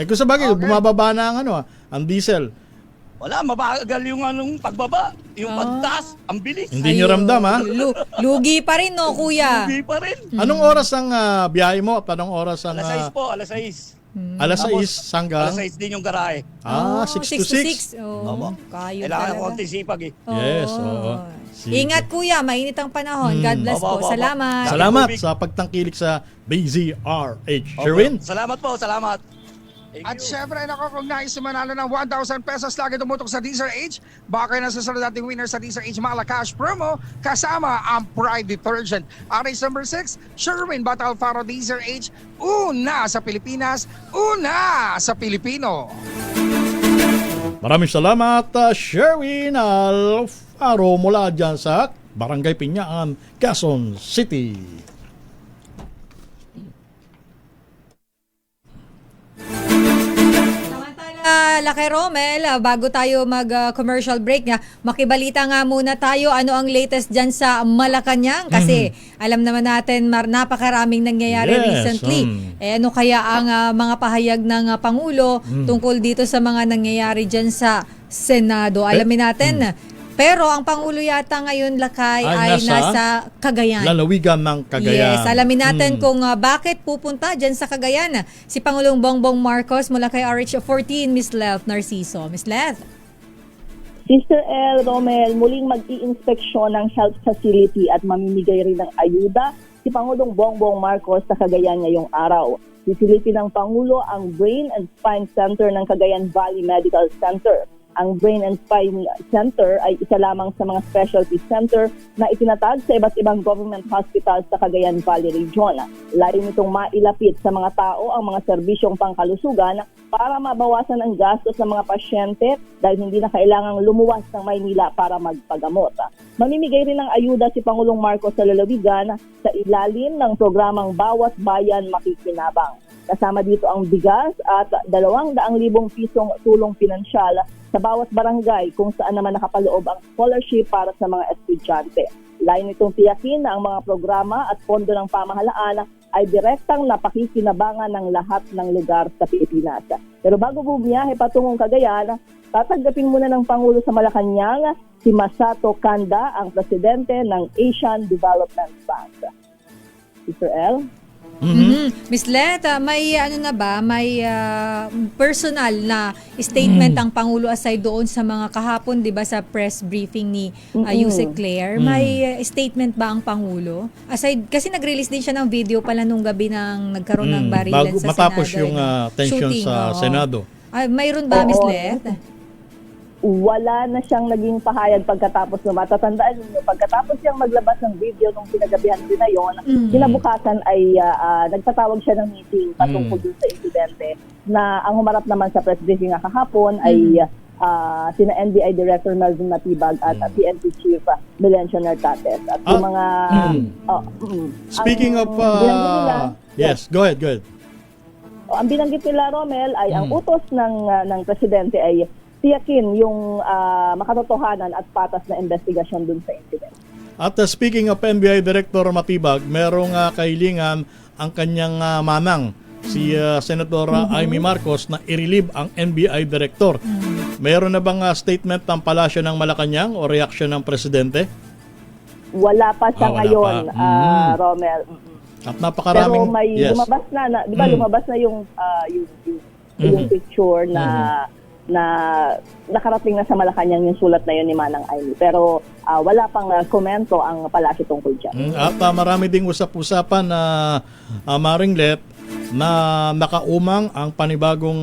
kung sa bagay bumababa na ang diesel. Wala, mabagal yung pagbaba. Yung pagtaas, ang bilis. Hindi nyo ramdam, ha? Lugi pa rin, no, Kuya? Lugi pa rin. Anong oras ang biyahe mo? At anong oras ang... Alas 6 po, alas 6. Alas 6 hanggang? Alas 6 din yung garahe. 6 to 6. Kayo kailangan talaga. konti sipag eh. Yes, oo. Ingat, Kuya. Mainit ang panahon. God bless po. Salamat. Salamat sa pagtangkilik sa DZRH. Sherwin? Salamat po, salamat. At syempre, kung nais manalo ng 1,000 pesos, lagi tumutok sa DZRH. Baka kayo nasusunod nating winner sa DZRH Malacash promo kasama ang Pride Detergent. Race number 6, Sherwin Bata Alfaro, DZRH. Una sa Pilipinas, una sa Pilipino. Maraming salamat, Sherwin Alfaro mula dyan sa Barangay Piñaan, Quezon City. Lakay Romel, bago tayo mag-commercial break niya, makibalita nga muna tayo ano ang latest dyan sa Malacanang kasi alam naman natin napakaraming nangyayari recently. Ano kaya ang mga pahayag ng Pangulo tungkol dito sa mga nangyayari dyan sa Senado? Alamin natin. Pero ang Pangulo yata ngayon, Lakay, ay nasa Cagayan. Lalawigan ng Cagayan. Yes, alamin natin kung bakit pupunta dyan sa Cagayan si Pangulong Bongbong Marcos mula kay RH14, Miss Leth Narciso. Miss Leth. Sister El Romel, muling mag-i-inspeksyon ng health facility at mamimigay rin ng ayuda si Pangulong Bongbong Marcos sa Cagayan ngayong araw. Sisilipin ng Pangulo ang Brain and Spine Center ng Cagayan Valley Medical Center. Ang Brain and Spine Center ay isa lamang sa mga specialty center na itinatag sa iba't ibang government hospitals sa Cagayan Valley Region. Layo nitong mailapit sa mga tao ang mga serbisyong pangkalusugan para mabawasan ang gastos ng mga pasyente dahil hindi na kailangang lumuwas ng Maynila para magpagamot. Mamimigay rin ng ayuda si Pangulong Marcos sa lalawigan sa ilalim ng programang Bawat Bayan Makikinabang. Kasama dito ang bigas at 200,000 pisong tulong pinansyal sa bawat barangay kung saan naman nakapaloob ang scholarship para sa mga estudyante. Layo nitong tiyakin na ang mga programa at pondo ng pamahalaan ay direktang napakikinabangan ng lahat ng lugar sa Pilipinas. Pero bago bumiyahe patungong Cagayan, tatanggapin muna ng Pangulo sa Malacanang si Masato Kanda, ang presidente ng Asian Development Bank. Mr. L? Miss Let, may may personal na statement ang Pangulo aside doon sa mga kahapon, 'di ba, sa press briefing ni Yusek Claire. May statement ba ang Pangulo? Aside kasi nag-release din siya ng video pala nung gabi nang nagkaroon ng barilan sa Senado. Matapos yung tension shooting, sa Senado. Mayroon ba, Miss Let? Wala na siyang naging pahayag pagkatapos na matatandaan ninyo. Pagkatapos siyang maglabas ng video nung pinagabihan din na yun, kinabukasan ay nagpatawag siya ng meeting patungkol dun sa insidente na ang humarap naman sa press briefing nga kahapon ay sina NBI Director Melvin Matibag at PNP Chief Melencio Nartates at yung mga speaking of yes, go ahead. Ang binanggit nila, Romel, ay ang utos ng presidente ay tiyakin yung makatotohanan at patas na investigasyon dun sa incident. At speaking of NBI Director Matibag, merong kahilingan ang kanyang manang, si Senator Amy Marcos, na i-relieve ang NBI Director. Meron na bang statement ng Palasyo ng Malacanang o reaksyon ng Presidente? Wala pa siya ngayon, Romel. At napakaraming... Pero may lumabas na, di ba lumabas na yung picture na nakarating na sa Malacanang yung sulat na yun ni Manang Amy. Pero wala pang komento ang Palasyo tungkol dyan. At marami ding usap-usapan na Maringlet na nakaumang ang panibagong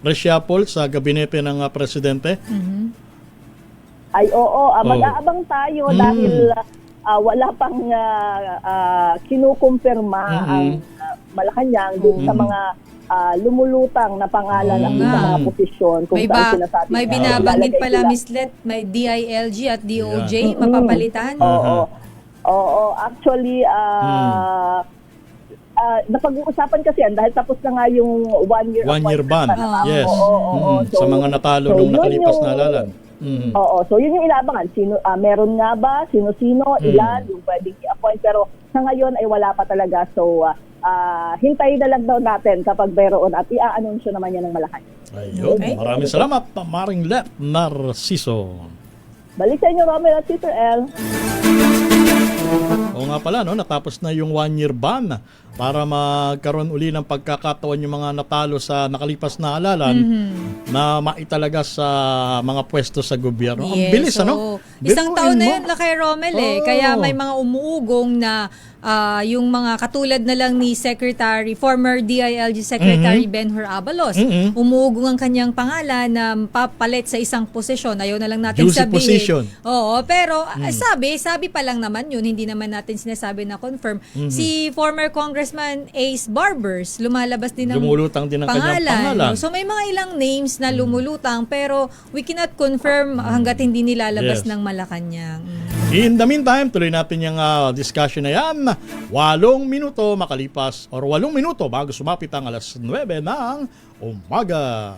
reshuffle sa gabinete ng Presidente. Ay oo, mag-aabang tayo dahil wala pang kinukumpirma ang Malacanang dun sa mga lumulutang na pangalan at sa mga posisyon kung saan sinasabi. May binabanggit pala, Miss Let, may DILG at DOJ, mapapalitan. Oo, actually, napag-uusapan kasi yan dahil tapos na nga yung 1 year ban. Yes. Sa mga natalo nung nakalipas na halalan. Oo, so yun yung inaabangan. Meron nga ba? Sino-sino? Ilan? Yung pwedeng i-appoint. Pero sa ngayon ay wala pa talaga. So, hintayin na lang daw natin kapag mayroon at i-a-anunsyo naman yan ng Malacanang. Ayun. Maraming salamat, Maringlet Narciso. Balik sa inyo, Romel at Sister L. Oo nga pala, no? Natapos na yung 1 year ban para magkaroon uli ng pagkakataon yung mga natalo sa nakalipas na halalan na maitalaga sa mga pwesto sa gobyerno. Ang bilis, ano? Isang taon na yun, kay Romel, Kaya may mga umuugong na yung mga katulad na lang ni former DILG Secretary Benhur Abalos. Umuugong ang kanyang pangalan na papalit sa isang posisyon. Ayaw na lang natin juicy sabihin. Position. Oo, pero sabi pa lang naman yun. Hindi naman natin sinasabi na confirm. Si former Congressman Ace Barbers, lumalabas din ng lumulutang din ang kanyang pangalan. So may mga ilang names na lumulutang pero we cannot confirm hanggat hindi nilalabas ng Malacanang. In the meantime, tuloy natin yung discussion na yan. 8 minuto makalipas or 8 minuto bago sumapit ang alas 9 ng umaga.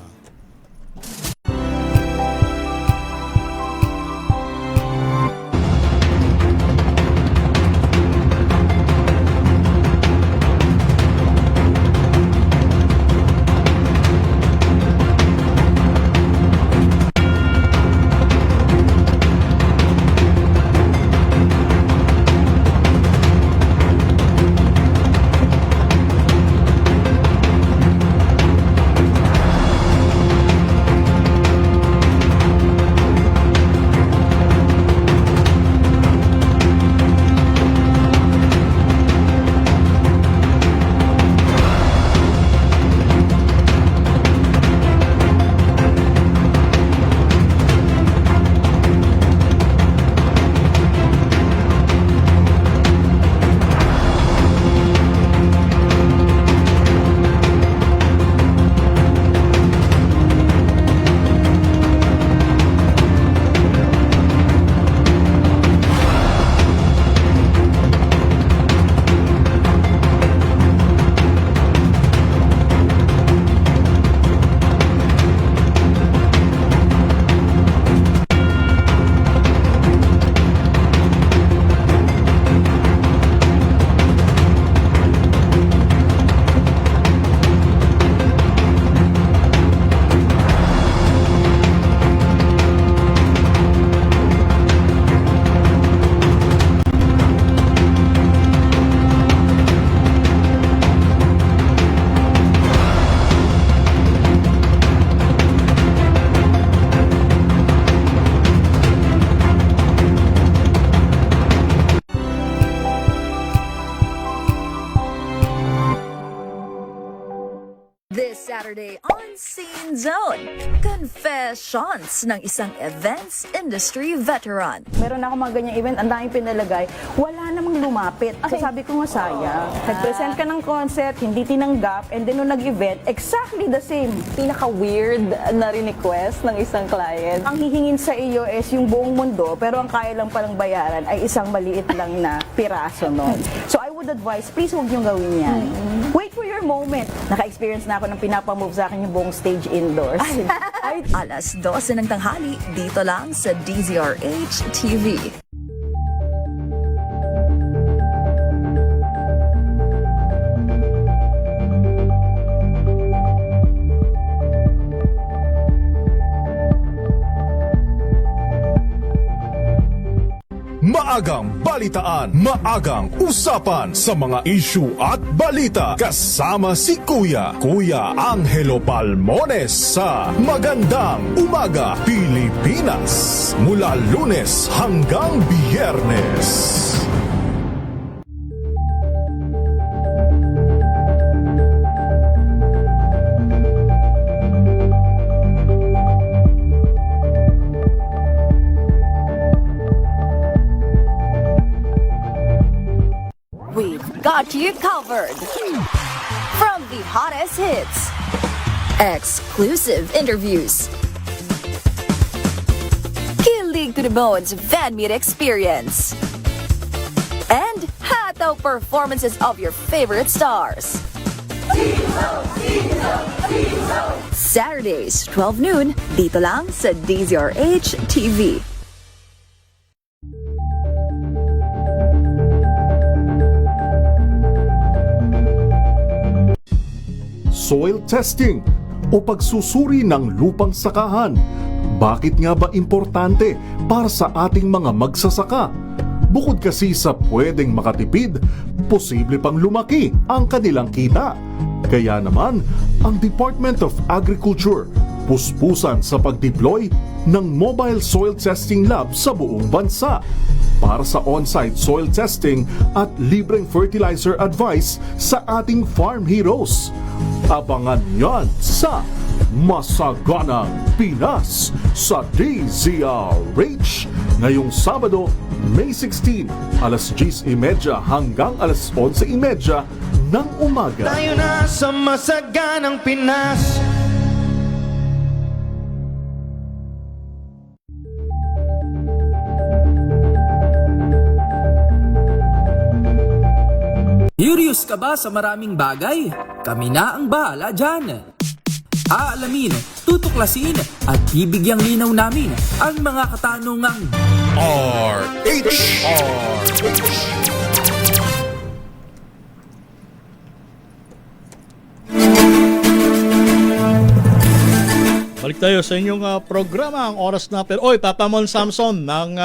This Saturday on Scene Zone, confessions ng isang events industry veteran. Meron ako mga ganyang event, ang daming pinalagay, wala namang lumapit. So sabi ko nga sayang. Nag-present ka ng concept, hindi tinanggap, and then nung nag-event, exactly the same. Pinaka-weird na request ng isang client. Ang hihingin sa iyo is yung buong mundo, pero ang kaya lang palang bayaran ay isang maliit lang na piraso nun. So I would advise, please huwag niyong gawin yan. Wait for your moment. Naka-experience na ako ng pinapamove sa akin yung buong stage indoors. Alas 12 ng tanghali, dito lang sa DZRH TV. Maagang balitaan, maagang usapan sa mga issue at balita kasama si Kuya Angelo Palmones sa Magandang Umaga Pilipinas mula Lunes hanggang Biyernes. Got you covered. From the hottest hits, exclusive interviews, kilig to the bones fan meet experience, and hataw performances of your favorite stars. Saturdays, 12 noon, dito lang sa DZRH TV. Soil testing o pagsusuri ng lupang sakahan. Bakit nga ba importante para sa ating mga magsasaka? Bukod kasi sa pwedeng makatipid, posible pang lumaki ang kanilang kita. Kaya naman, ang Department of Agriculture puspusan sa pag-deploy ng mobile soil testing lab sa buong bansa para sa on-site soil testing at libreng fertilizer advice sa ating farm heroes. Abangan yan sa Masaganang Pinas sa DZRH ngayong Sabado, May 16, alas 10:30 hanggang alas 11:30 ng umaga. Tayo na sa Masaganang Pinas. Curious ka ba sa maraming bagay? Kami na ang bahala dyan. Aalamin, tutuklasin at bibigyang linaw namin ang mga katanungang RH. Balik tayo sa inyong programa. Ang oras natin. Oy, Tatamon Samson ng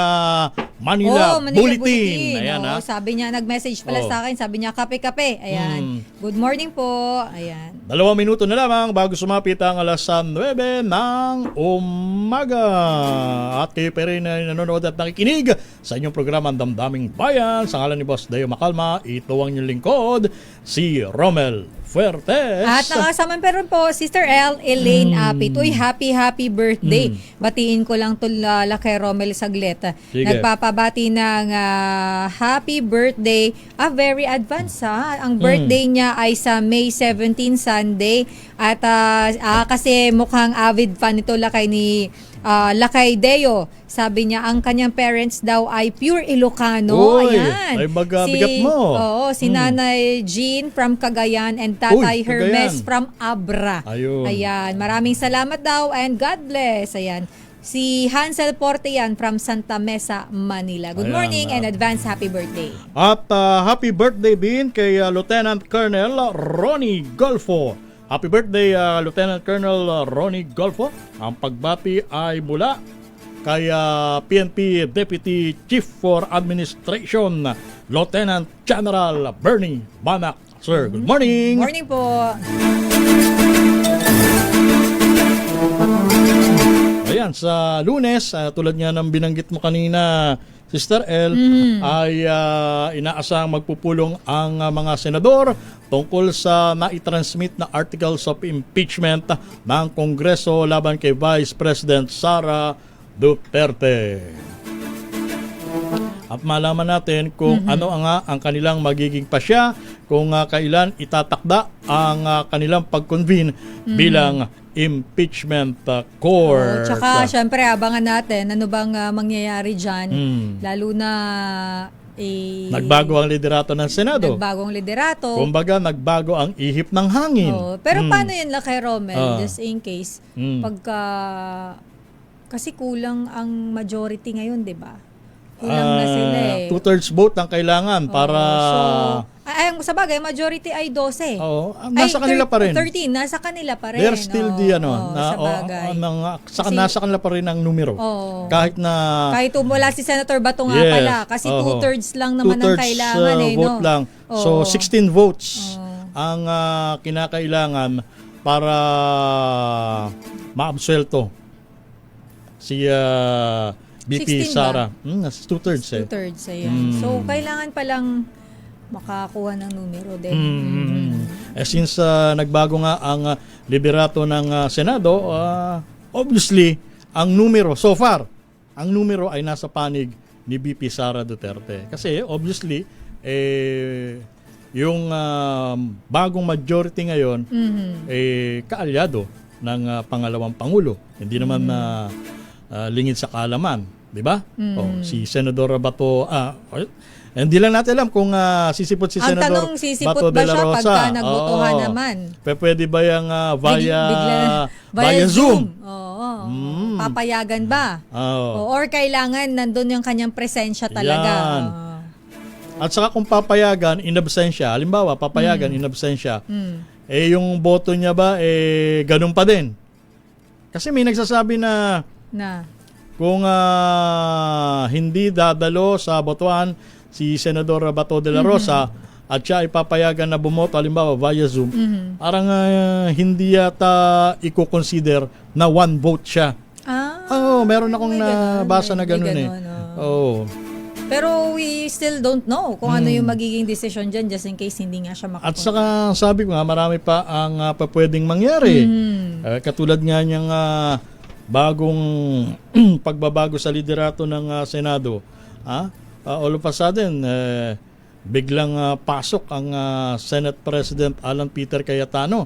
Manila Bulletin. Ayan, oh, sabi niya, nag-message pala sa akin. Sabi niya, kape-kape. Ayan. Good morning po. Ayan. 2 minuto na lamang bago sumapit ang alas 9 ng umaga. At kayo pa rin na nanonood at nakikinig sa inyong programa ang Damdaming Bayan. Sa ngalan ni Boss Deo Macalma, ito ang inyong lingkod, si Romel Fuertes. At nakasama pa rin po, Sister L. Elaine Apit. Uy, happy birthday. Batiin ko lang to kay Romel saglit. Nagpapabati ng happy birthday. Very advanced ha. Ang birthday niya ay sa May 17, Sunday. At kasi mukhang avid fan nito lakay ni Lakay Deo. Sabi niya, ang kanyang parents daw ay pure Ilocano. Uy, ayan. ay bigat mo. Oo, si Nanay Jean from Cagayan and Tatay Hermes from Abra. Ayun. Ayan, maraming salamat daw and God bless. Ayan. Si Hansel Portean from Santa Mesa, Manila. Good morning and advance happy birthday. At happy birthday din kay Lieutenant Colonel Ronnie Golfo. Happy birthday Lieutenant Colonel Ronnie Golfo. Ang pagbati ay mula kay PNP Deputy Chief for Administration Lieutenant General Bernie Banak. Sir, good morning. Morning po. Ayan, sa Lunes, tulad nga ng binanggit mo kanina, Sister El, ay inaasahang magpupulong ang mga senador tungkol sa naitransmit na articles of impeachment ng Kongreso laban kay Vice President Sara Duterte. At malaman natin kung ano ang kanilang magiging pasya, kung kailan itatakda ang kanilang pag-convene bilang impeachment court. Tsaka syempre abangan natin ano bang mangyayari dyan, lalo na nagbago ang liderato ng Senado. Nagbagong liderato. Kumbaga, nagbago ang ihip ng hangin. Pero paano yun lang kay Romel, just in case, pagka kasi kulang ang majority ngayon, di ba? Kulang na sila eh. 2/3 vote ang kailangan para... sa bagay, majority ay 12. Nasa kanila pa rin. 13, nasa kanila pa rin. They're still nasa kanila pa rin ang numero. Kahit wala si Senator Bato nga pala. Kasi 2/3 lang naman ang kailangan. Vote lang. So, 16 votes ang kinakailangan para maabsuelto si BP Sara. 2/3 eh. 2/3 ayan. So, kailangan palang makakuha ng numero din. Since nagbago nga ang liderato ng Senado, obviously, ang numero, so far, ang numero ay nasa panig ni BP Sara Duterte. Kasi obviously, yung bagong majority ngayon, kaalyado ng pangalawang Pangulo. Hindi naman lingid sa kaalaman. Diba? Si Senador Bato, hindi lang natin alam kung sisipot si ang Senador tanong, sisipot Bato ba de la siya Rosa. pagka nagbotohan naman? Pwede ba yung via Zoom? Papayagan ba? Or kailangan nandun yung kanyang presensya talaga? Yan. At saka kung papayagan in absentia, halimbawa papayagan in absentia, yung boto niya ba ganun pa din? Kasi may nagsasabi na kung hindi dadalo sa botohan si Senador Bato de la Rosa at siya ay papayagan na bumoto halimbawa via Zoom, parang hindi yata i-consider na one vote siya. Meron akong nabasa na ganun eh. Pero we still don't know kung ano yung magiging decision dyan just in case hindi nga siya makapunta. At saka sabi ko nga, marami pa ang pwedeng mangyari. Katulad nga niyang bagong pagbabago sa liderato ng Senado. All of a sudden, biglang pasok ang Senate President Alan Peter Cayetano.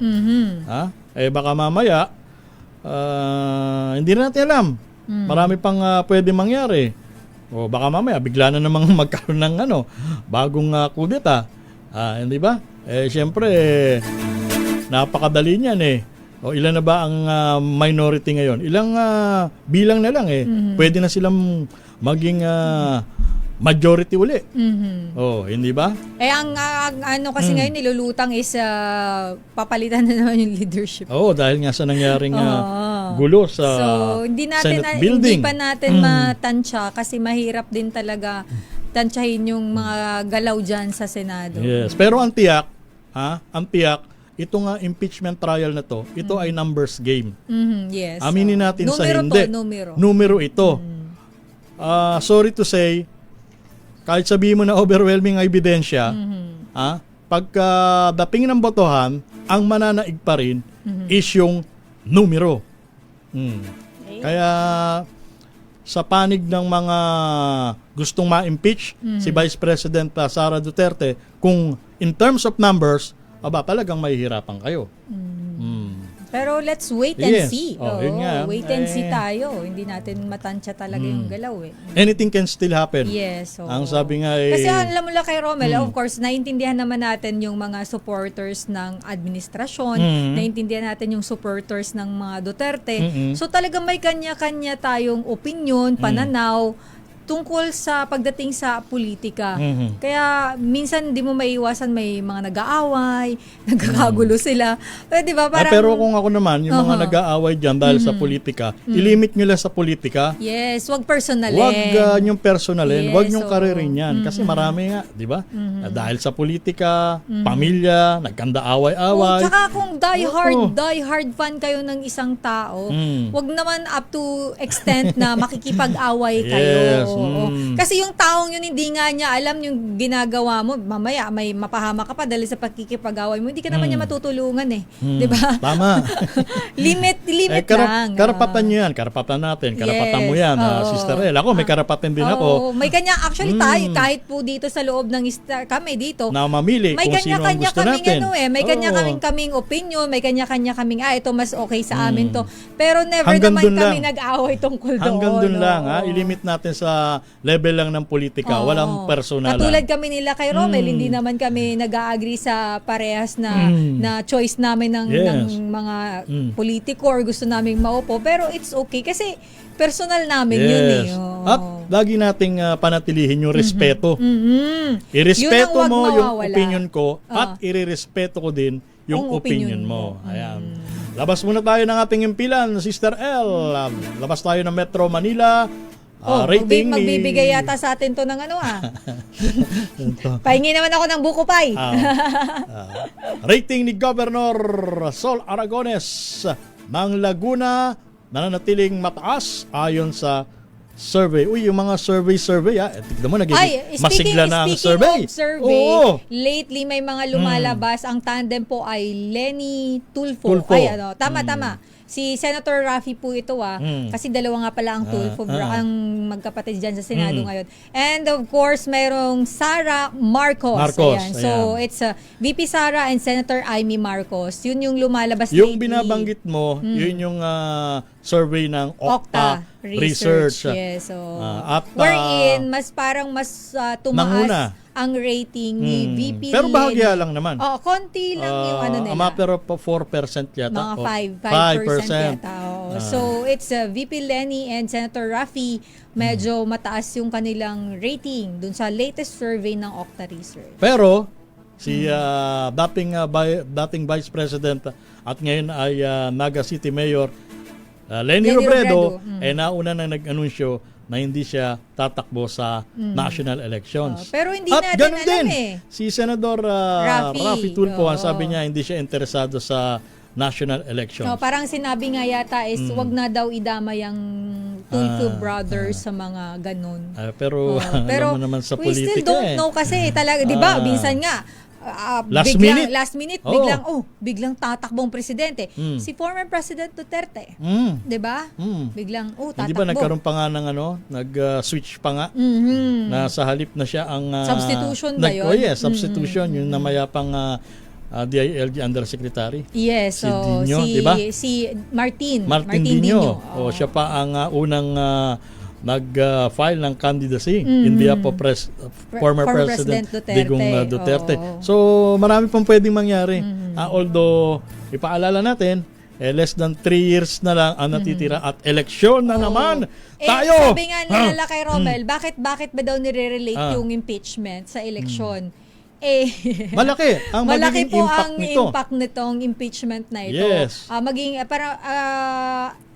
Baka mamaya, hindi na natin alam. Marami pang pwedeng mangyari. O baka mamaya, bigla na namang magkaroon ng bagong kudeta. Hindi ba? Siyempre, napakadali niyan eh. O ilan na ba ang minority ngayon? Ilang bilang na lang eh. Pwede na silang maging majority uli. Hindi ba? Ang kasi ngayon nilulutang is papalitan na naman yung leadership. Dahil nga sa nangyaring gulo sa Senate building. Hindi pa natin matansya kasi mahirap din talaga tansyahin yung mga galaw dyan sa Senado. Yes. Pero ang tiyak, itong impeachment trial na to, ito ay numbers game. Yes. Aminin natin numero sa hindi. Numero ito. Sorry to say, kahit sabihin mo na overwhelming ebidensya, pagka dating ng botohan, ang mananaig pa rin is yung numero. Kaya sa panig ng mga gustong ma-impeach si Vice President Sara Duterte, kung in terms of numbers, talagang mahihirapan kayo. Pero let's wait and see. Wait and see Eh, tayo. Hindi natin matansya talaga yung galaw eh. Anything can still happen. Yes. Ang sabi nga Kasi alam mo lang kay Romel, of course, naintindihan naman natin yung mga supporters ng administrasyon, naintindihan natin yung supporters ng mga Duterte. So talagang may kanya-kanya tayong opinion, pananaw, tungkol sa pagdating sa politika. Kaya minsan di mo maiiwasan may mga nag-aaway, nagkakagulo sila. Pero di ba parang pero kung ako naman, yung mga nag-aaway dyan dahil sa politika, ilimit nyo lang sa politika. Yes, wag personalin. Wag yung personalin, wag yung karirin yan. Kasi marami nga, di ba? Dahil sa politika, pamilya, nagkanda away-away. Tsaka kung die hard fan kayo ng isang tao, wag naman up to extent na makikipag-away kayo. Yes. Oo. Kasi yung taong yun, hindi nga niya alam yung ginagawa mo. Mamaya, may mapahama ka pa dahil sa pakikipag-away mo. Hindi ka naman niya matutulungan eh. Di ba? Tama. limit lang. Karapatan nyo yan. Karapatan natin. Karapatan mo yan, Sister El. Ako, may karapatan din ako. May kanya, actually tayo, kahit po dito sa loob ng kami dito, na mamili may kung sino ang gusto natin. May kanya-kaming opinion, may kanya-kanya kaming, ito mas okay sa amin to. Pero never Hanggang naman kami lang. nag-away tungkol doon. Hanggang dun lang, ilimit natin sa level lang ng politika. Walang personalan. Katulad kami nila kay Romel, hindi naman kami nag-agree sa parehas na choice namin ng mga politiko or gusto naming maupo. Pero it's okay kasi personal namin yun eh. At lagi nating panatilihin yung respeto. Irespeto mo yung opinion ko at irerespeto ko din yung opinion mo. Ayan. Labas muna tayo ng ating impilan, Sister El. Labas tayo ng Metro Manila. Rating magbibigay yata sa atin to ng pahingi naman ako ng buko pie. Rating ni Governor Sol Aragones ng Laguna nananatiling mataas ayon sa survey. Uy, yung mga survey, tignan mo, masigla na ang survey. Lately may mga lumalabas. Ang tandem po ay Lenny Tulfo. Tama. Si Senator Raffy po ito kasi dalawa nga pala ang Tulfo, ang magkapatid dyan sa Senado ngayon. And of course, mayroong Sara Marcos. Ayan. So, it's VP Sara and Senator Amy Marcos. Yun yung lumalabas yung lately. Binabanggit mo, yun yung survey ng Okta Research. Yes. So, wherein, mas tumaas ang rating ni VP Pero bahagya lang naman. Konti lang yung nila. Pero 4% yata. Mga 5% yata. So, it's VP Lenny and Senator Raffy. Medyo mataas yung kanilang rating dun sa latest survey ng Okta Research. Pero, si dating Vice President at ngayon ay Naga City Mayor Lenny Robredo ay nauna na nag-anunsyo na hindi siya tatakbo sa national elections. Pero hindi natin alam si Senador Raffy Tulfo, sabi niya hindi siya interesado sa national elections. Parang sinabi nga yata is wag na daw idamay ang Tulfo brothers sa mga ganun. Pero alam mo naman sa politika. We still don't know kasi talaga, di ba? Minsan nga, last minute biglang tatakbong presidente. Si former President Duterte, 'di ba? Biglang tatakbo. Hindi ba nagkaroon pa nga ng nag-switch pa nga na sa halip na siya ang substitution ba 'yon? Substitution yung namayapang DILG Undersecretary. Yes, si Dino, diba? Si Martin Dino. Siya pa ang unang nag-file ng candidacy in behalf of former President Digong Duterte. So, marami pang pwedeng mangyari. Although, ipaalala natin, less than 3 years na lang ang natitira at eleksyon na naman tayo! Sabi nga nila kay Romel, bakit ba daw nire-relate yung impeachment sa eleksyon? Malaki ang malaki po ang nito. impact nitong impeachment na ito. Yes.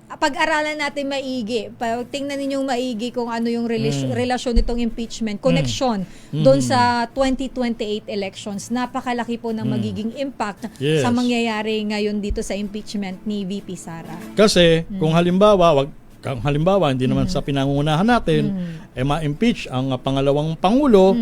Pag-aralan natin maigi, tingnan ninyong maigi kung ano yung relasyon nitong impeachment, connection doon sa 2028 elections. Napakalaki po ng magiging impact sa mangyayari ngayon dito sa impeachment ni VP Sara. Kasi kung halimbawa, hindi naman sa pinangungunahan natin, ma-impeach ang pangalawang Pangulo,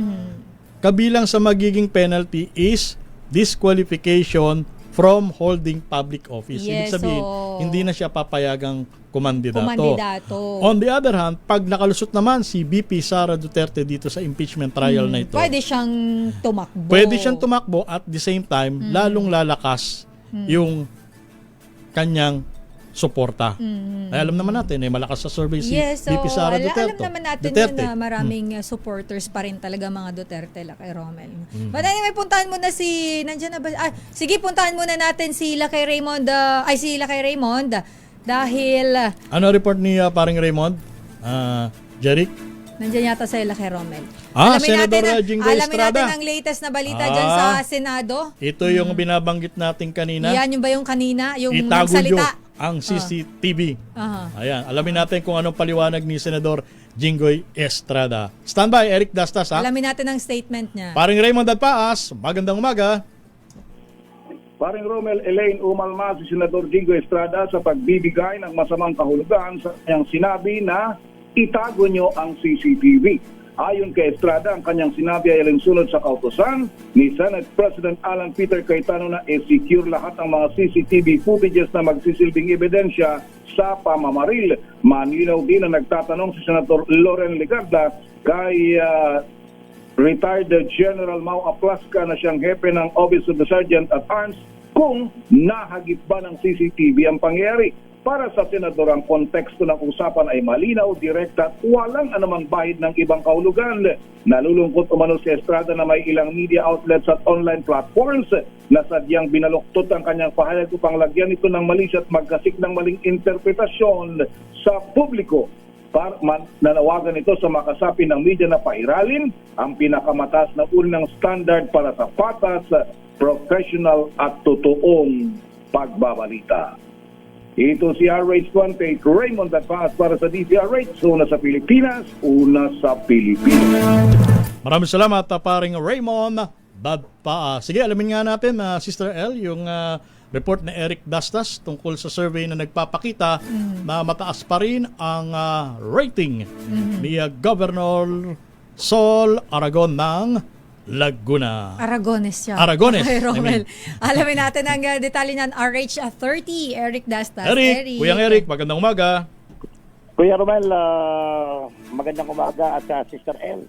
kabilang sa magiging penalty is disqualification from holding public office. Ibig sabihin, hindi na siya papayagang kumandidato. On the other hand, pag nakalusot naman si VP Sara Duterte dito sa impeachment trial na ito, pwede siyang tumakbo. At the same time, lalong lalakas yung kanyang suporta. Ay, alam naman natin, malakas sa survey si VP Sara Duterte. Alam naman natin na maraming supporters pa rin talaga mga Duterte kay Romel. But anyway, puntahan muna nandiyan na ba? Sige, puntahan muna natin si Lakay Raymond, dahil ano report ni paring Raymond? Jeric? Nandiyan yata sa Lakay Romel. Senador Jingo Estrada. Alamin natin ang latest na balita dyan sa Senado. Ito yung binabanggit natin kanina. Yan yung ba yung kanina? Yung Itagulo nagsalita? Ang CCTV. Ayan, alamin natin kung anong paliwanag ni Senador Jingoy Estrada. Standby, Eric Dastas. Alamin natin ang statement niya. Paring Raymond Adpaas, magandang umaga. Paring Romel Elaine umalma si Senador Jingo Estrada sa pagbibigay ng masamang kahulugan sa kanyang sinabi na itago nyo ang CCTV. Ayon kay Estrada, ang kanyang sinabi ay alinsunod sa kautosan ni Senate President Alan Peter Cayetano na i-secure lahat ng mga CCTV footages na magsisilbing ebidensya sa pamamaril. Maninaw din na nagtatanong si Senator Loren Legarda kay retired General Mau Aplasca na siyang hepe ng Office of the Sergeant at Arms kung nahagip ba ng CCTV ang pangyayari. Para sa senador, ang konteksto ng usapan ay malinaw, direkta at walang anumang bahid ng ibang kahulugan. Nalulungkot umano si Estrada na may ilang media outlets at online platforms na sadyang binaluktot ang kanyang pahayag upang lagyan ito ng mali at magkasik ng maling interpretasyon sa publiko. Nanawagan ito sa makasapi ng media na pairalin ang pinakamataas na unang standard para sa patas, professional at totoong pagbabalita. Ito si RH20, Raymond Advance para sa DZRH, una sa Pilipinas, una sa Pilipinas. Maraming salamat, paring Raymond Badpa. Sige, alamin nga natin, Sister L, yung report ni Eric Dastas tungkol sa survey na nagpapakita na mataas pa rin ang rating ni Governor Sol Aragon ng Laguna. Aragones siya. Aragones. Okay, Romel. Alamin natin ang detalye ng RH30, Eric Dastas. Eric, Kuyang Eric, magandang umaga. Kuya Romel, magandang umaga at Sister L.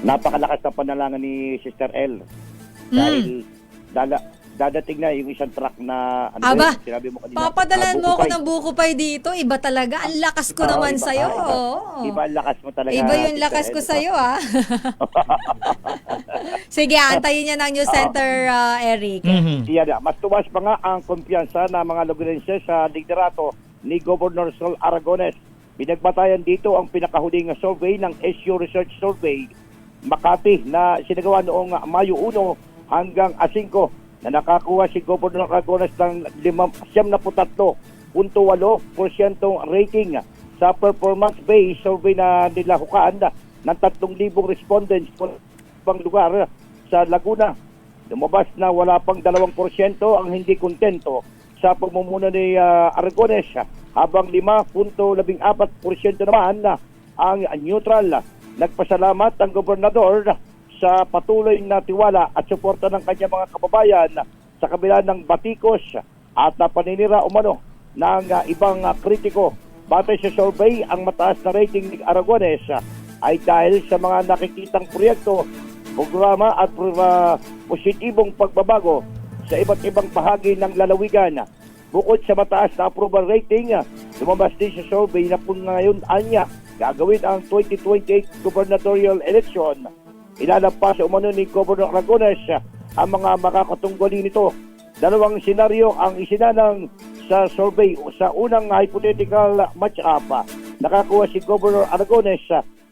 Napakalakas na panalangin ni Sister L. Dahil dadating na yung isang truck na Aba, sinabi mo kanina. papadalan mo ako ng buko pay dito. Iba talaga. Ang lakas ko naman sa'yo. Iba ang lakas mo talaga. Iba yung lakas ko sa'yo, ah. Sige, antayin niya ng News Center, Eric. Yan, mas tumas pa nga ang kumpiyansa ng mga Lagunenses sa liderato ni Governor Sol Aragones. Binagbatayan dito ang pinakahuling survey ng SU Research Survey Makati na sinagawa noong Mayo 1 hanggang 5 na nakakuha si Governor Aragones ng 73.8% rating sa performance-based survey na nilahukaan ng 3,000 respondents sa ibang lugar sa Laguna. Lumabas na wala pang 2% ang hindi kontento sa pagmumuno ni Aragones, habang 5.14% naman ang neutral. Nagpasalamat ang gobernador sa patuloy na tiwala at suporta ng kanyang mga kababayan sa kabila ng batikos at paninira umano ng ibang kritiko. Batay sa survey, ang mataas na rating ni Aragones ay dahil sa mga nakikitang proyekto, programa at positibong pagbabago sa iba't ibang bahagi ng lalawigan. Bukod sa mataas na approval rating, lumabas din sa survey na kung ngayon anya gagawin ang 2028 gubernatorial election, ilalampas sa umano ni Governor Aragones ang mga makakatunggali nito. Dalawang senaryo ang isinanang sa survey. Sa unang hypothetical match-up, nakakuha si Governor Aragones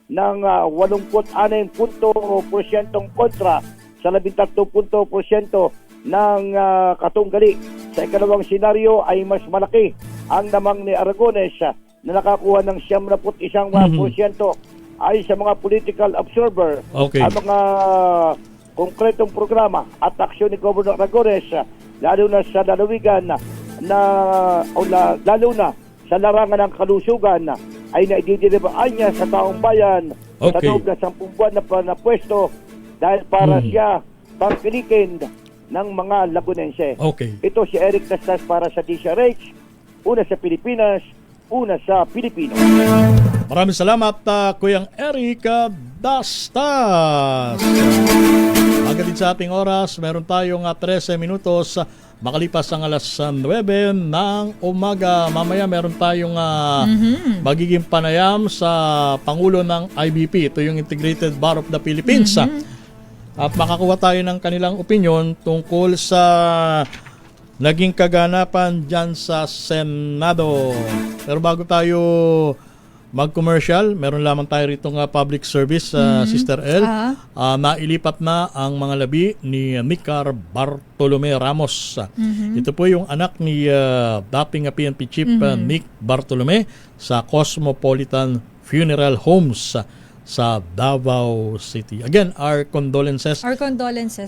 ng 86% kontra sa 13% ng katunggali. Sa ikalawang senaryo ay mas malaki ang namang ni Aragones na nakakuha ng 71%. Ay sa mga political observer, ang mga konkretong programa at aksyon ni Governor Aragones, lalo na sa lalawigan lalo na sa larangan ng kalusugan, ay naididilibaan niya sa taong bayan sa loob na 10 buwan na pwesto dahil para siya pangkilikin ng mga Lagunense. Ito si Eric Dastas para sa DZRH, una sa Pilipinas, una sa Pilipino. Maraming salamat, Kuyang Eric Dastas. Agad din sa ating oras, meron tayong 13 minutos makalipas ang alas 9 ng umaga. Mamaya meron tayong magiging panayam sa Pangulo ng IBP. Ito yung Integrated Bar of the Philippines. At makakuha tayo ng kanilang opinion tungkol sa naging kaganapan dyan sa Senado. Pero bago tayo mag-commercial, meron lamang tayo ritong public service, Sister L. Nailipat na ang mga labi ni Nicar Bartolome Ramos. Ito po yung anak ni dating PNP Chief Nick Bartolome sa Cosmopolitan Funeral Homes sa Davao City. Again, our condolences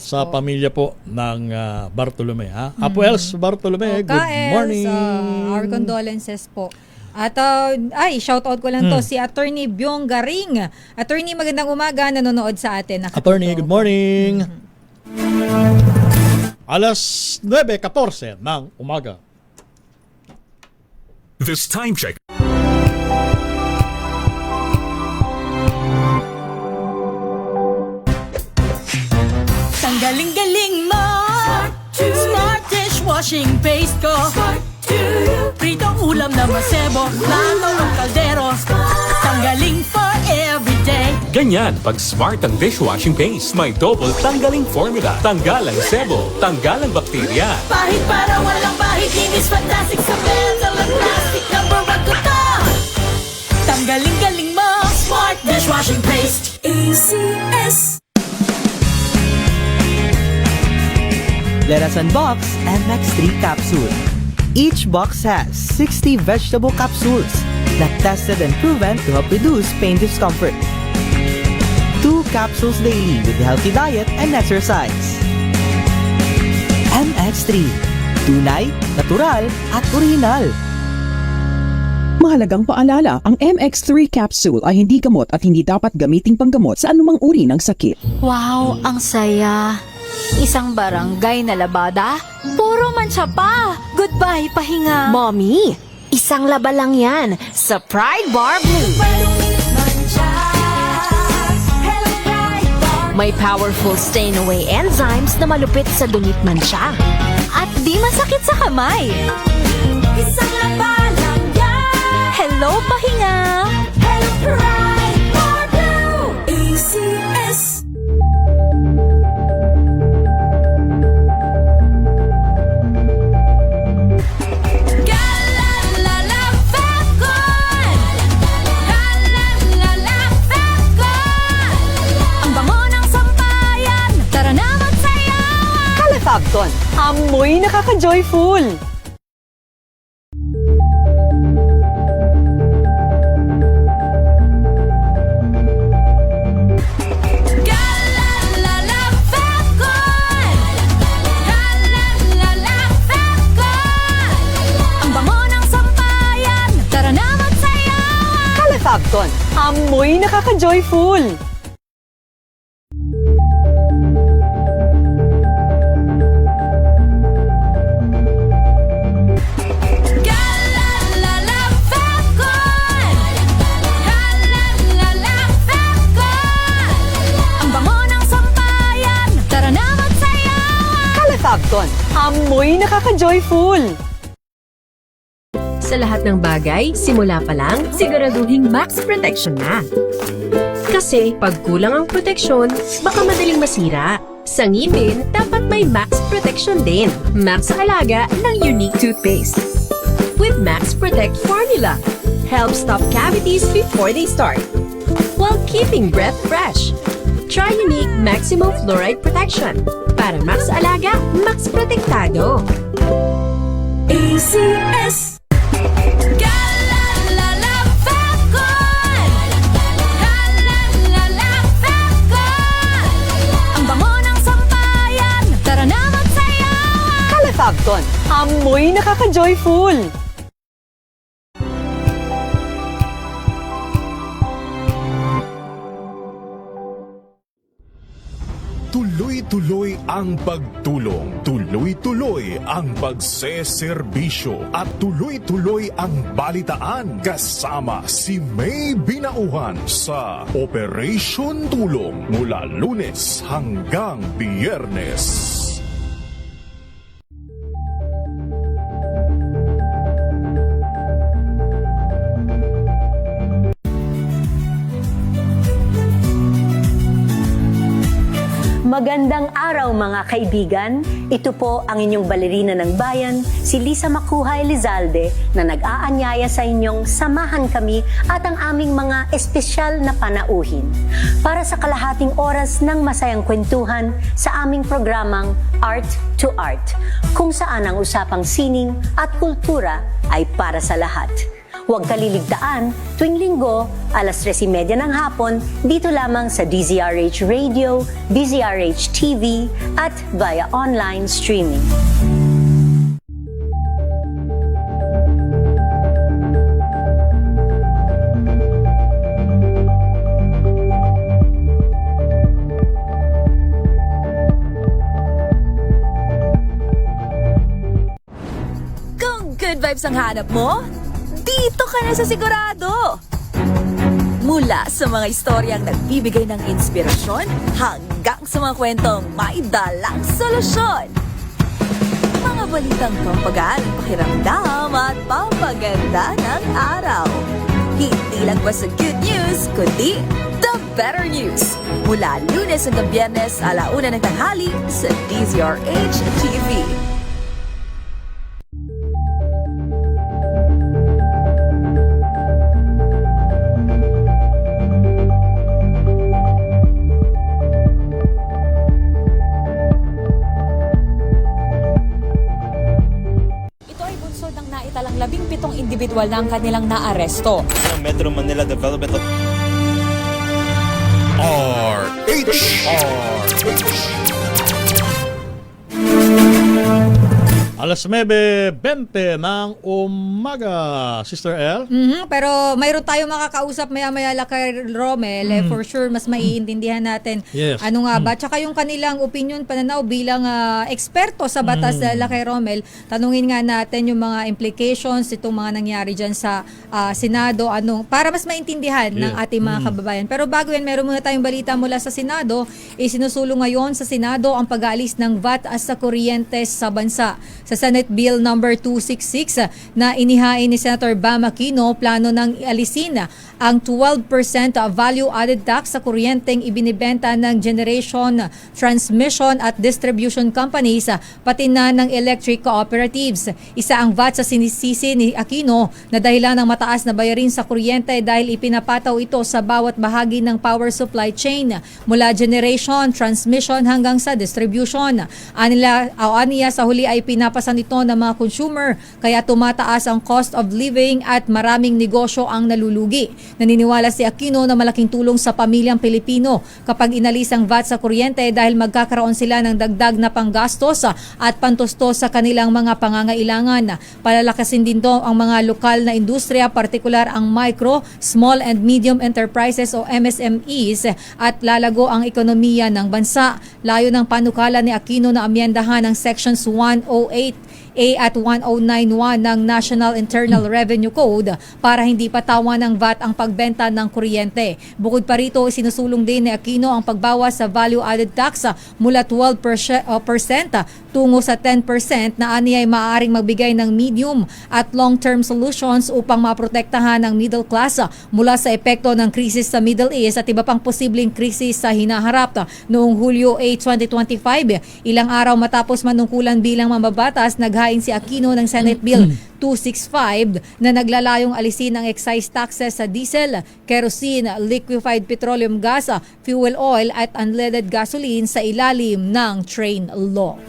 sa pamilya po ng Bartolome. Apo Els Bartolome, good morning. Our condolences po. At shoutout ko lang to si Attorney Byong Garing. Attorney, magandang umaga, nanonood sa atin. Attorney, good morning. Alas 9:14 ng umaga. This time check. Ang galing-galing mo, Smart dishwashing paste ko, pritong ulam na masebo, plato ng kaldero, tanggaling for everyday. Ganyan pag Smart ang dishwashing paste. May double tanggaling formula. Tanggal ang sebo, tanggal ang bakterya. Pahit para walang bahid, linis fantastic sa metal at plastic, number 1 ko to. Tanggaling-galing mo, Smart dishwashing paste. ACS. Let us unbox MX3 capsule. Each box has 60 vegetable capsules that tested and proven to help reduce pain discomfort. 2 capsules daily with healthy diet and exercise. MX3. Tunay, natural, at original. Mahalagang paalala, ang MX3 capsule ay hindi gamot at hindi dapat gamiting panggamot sa anumang uri ng sakit. Wow, ang saya! Isang barangay na labada, puro mancha pa. Goodbye, pahinga. Mommy, isang laba lang yan sa Pride Bar Blue. May powerful stain-away enzymes na malupit sa dungit mancha. At di masakit sa kamay. Isang laba lang yan. Hello, pahinga. Hello, Pride Bar Blue. ACS. Fagton, amoy nakaka-joyful! Ang bango ng sampayan, tara na magsayawan! Calefacton, amoy nakaka-joyful! Fagton, amoy nakaka-joyful! Sa lahat ng bagay, simula pa lang, siguraduhing max protection na. Kasi pag kulang ang proteksyon, baka madaling masira. Sa ngipin, dapat may max protection din. Max sa alaga ng Unique Toothpaste. With Max Protect Formula, helps stop cavities before they start, while keeping breath fresh. Try Unique Maximum Fluoride Protection. Para max alaga, max protektado. ACS. Ang bango ng sampayan, tara na magsayawan! Calefacton, amoy nakaka-joyful! Tuloy-tuloy ang pagtulong, tuloy-tuloy ang pagseserbisyo, at tuloy-tuloy ang balitaan kasama si May Binauhan sa Operation Tulong mula Lunes hanggang Biyernes. Magandang araw mga kaibigan. Ito po ang inyong balerina ng bayan, si Lisa Makuha Elizalde, na nag-aanyaya sa inyong samahan kami at ang aming mga espesyal na panauhin para sa kalahating oras ng masayang kwentuhan sa aming programang Art to Art, kung saan ang usapang sining at kultura ay para sa lahat. Huwag kaliligtaan, tuwing linggo, alas 3:30 ng hapon, dito lamang sa DZRH Radio, DZRH TV, at via online streaming. vibes ang hanap mo? Dito ka na sa Sigurado! Mula sa mga istoryang nagbibigay ng inspirasyon hanggang sa mga kwentong may dalang solusyon. Mga balitang pampagaan, pakiramdam at pampaganda ng araw. Hindi lang ba sa good news, kundi the better news. Mula Lunes hanggang Biyernes, 1:00 ng tanghali sa DZRH TV. Naitalang 17 individual na ang kanilang naaresto. Metro Manila Development Alas 9:20 ng umaga, Sister L. Pero mayroon tayong makakausap maya-maya kay Romel. For sure, mas maiintindihan natin ano nga ba. Tsaka yung kanilang opinion, pananaw bilang eksperto sa batas kay Romel. Tanungin nga natin yung mga implications, itong mga nangyari dyan sa Senado. Para mas maintindihan ng ating mga kababayan. Pero bago yan, meron muna tayong balita mula sa Senado. Isinusulong ngayon sa Senado ang pag-aalis ng VAT sa kuryente sa bansa. Sa Senate Bill number 266 na inihain ni Senator Bam Aquino, plano ng alisin ang 12% value-added tax sa kuryenteng ibinibenta ng generation, transmission at distribution companies, pati na ng electric cooperatives. Isa ang VAT sa sinisisi ni Aquino na dahilan ng mataas na bayarin sa kuryente dahil ipinapataw ito sa bawat bahagi ng power supply chain, mula generation, transmission hanggang sa distribution. Aniya sa huli ay pinapasan ito ng mga consumer, kaya tumataas ang cost of living at maraming negosyo ang nalulugi. Naniniwala si Aquino na malaking tulong sa pamilyang Pilipino kapag inalis ang VAT sa kuryente dahil magkakaroon sila ng dagdag na panggastos at pantustos sa kanilang mga pangangailangan. Palalakasin din to ang mga lokal na industriya, partikular ang micro, small and medium enterprises o MSMEs, at lalago ang ekonomiya ng bansa. Layo ng panukala ni Aquino na amyendahan ng Sections 108A at 1091 ng National Internal Revenue Code para hindi patawan ng VAT ang pagbenta ng kuryente. Bukod pa rito, sinusulong din ni Aquino ang pagbawas sa value-added tax mula 12% tungo sa 10% na ani ay maaaring magbigay ng medium at long-term solutions upang maprotektahan ang middle class mula sa epekto ng krisis sa Middle East at iba pang posibleng krisis sa hinaharap. Noong Hulyo 8, 2025, ilang araw matapos manungkulan bilang mambabatas, naghain si Aquino ng Senate Bill 265 na naglalayong alisin ang excise taxes sa diesel, kerosene, liquefied petroleum gas, fuel oil at unleaded gasoline sa ilalim ng train law.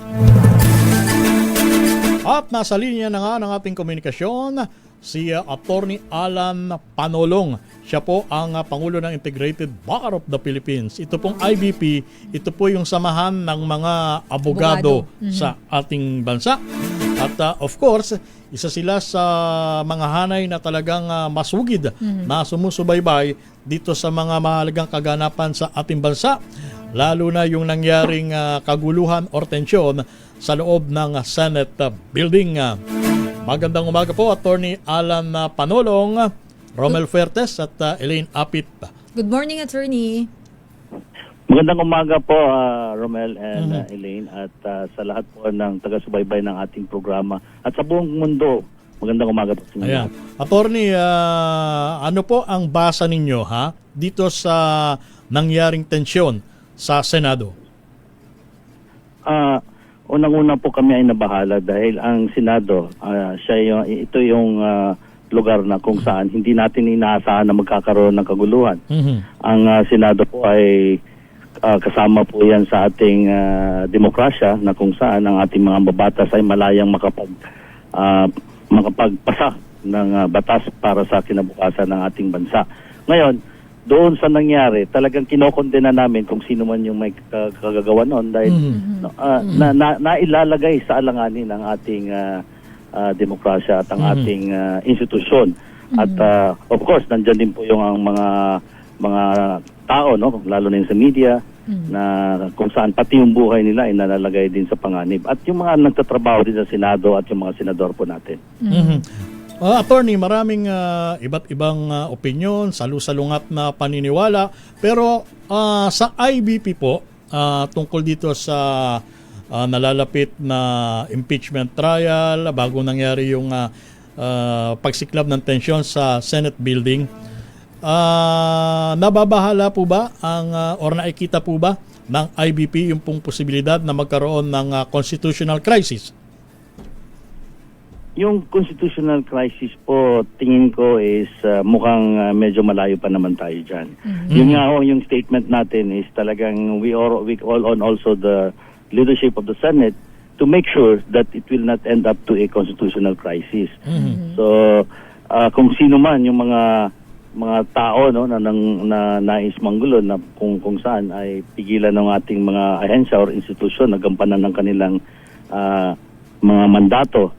At nasa linya na nga ng ating komunikasyon si Attorney Alan Panolong. Siya po ang Pangulo ng Integrated Bar of the Philippines. Ito pong IBP, ito po yung samahan ng mga abogado sa ating bansa. At of course, isa sila sa mga hanay na talagang masugid na sumusubaybay dito sa mga mahalagang kaganapan sa ating bansa. Lalo na yung nangyaring kaguluhan or tensyon sa loob ng Senate building. Magandang umaga po, Attorney Alan Panolong, Romel Fuertes at Elaine Apit. Good morning, Attorney. Magandang umaga po, Romel and Elaine, at sa lahat po ng taga-subaybay ng ating programa at sa buong mundo. Magandang umaga po sa inyo. Ayan. Attorney, ano po ang basa ninyo dito sa nangyaring tensyon sa Senado? Unang-una po kami ay nabahala dahil ang Senado, ito yung lugar na kung saan hindi natin inaasahan na magkakaroon ng kaguluhan. Ang Senado po ay kasama po yan sa ating demokrasya na kung saan ang ating mga mabatas ay malayang makapagpasa ng batas para sa kinabukasan ng ating bansa. Ngayon, doon sa nangyari, talagang kinokondena namin kung sino man yung may kagagawa noon dahil nailalagay sa alanganin ng ating demokrasya at ang ating institusyon. At of course, nandiyan din po yung ang mga tao, no, lalo na sa media, na kung saan pati yung buhay nila ay nalalagay din sa panganib. At yung mga nagtatrabaho din sa Senado at yung mga senador po natin. Attorney, maraming iba't ibang opinyon, salu-salungat na paniniwala, pero sa IBP po, tungkol dito sa nalalapit na impeachment trial, bago nangyari yung pagsiklab ng tensyon sa Senate building, nababahala po ba or nakikita po ba ng IBP yung pong posibilidad na magkaroon ng constitutional crisis? Yung constitutional crisis po, tingin ko is mukhang medyo malayo pa naman tayo dyan. Yung nga yung statement natin is talagang we all on also the leadership of the Senate to make sure that it will not end up to a constitutional crisis. So, kung sino man yung mga tao na nais manggulo na kung saan ay pigilan ng ating mga ahensya or institusyon na gampanan ng kanilang mga mandato,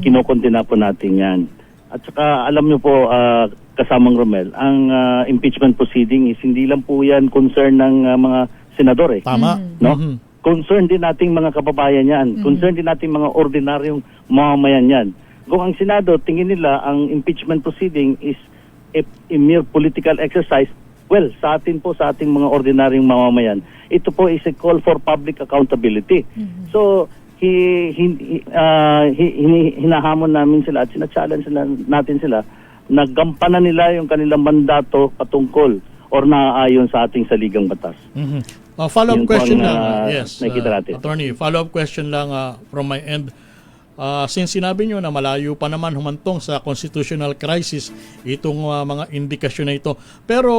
kinokondena po natin yan. At saka alam nyo po, kasamang Romel, ang impeachment proceeding is hindi lang po yan concern ng mga senador eh. Tama. No? Concern din nating mga kababayan yan. Concern din nating mga ordinaryong mamamayan yan. Kung ang Senado, tingin nila ang impeachment proceeding is a mere political exercise, well, sa atin po, sa ating mga ordinaryong mamamayan, ito po is a call for public accountability. So, hinahamon namin sila at sina-challenge natin sila na gampanan nila yung kanilang mandato patungkol or naaayon sa ating saligang batas. Follow-up question lang. Yes, Attorney, follow-up question lang from my end. Since sinabi nyo na malayo pa naman humantong sa constitutional crisis itong mga indikasyon na ito, pero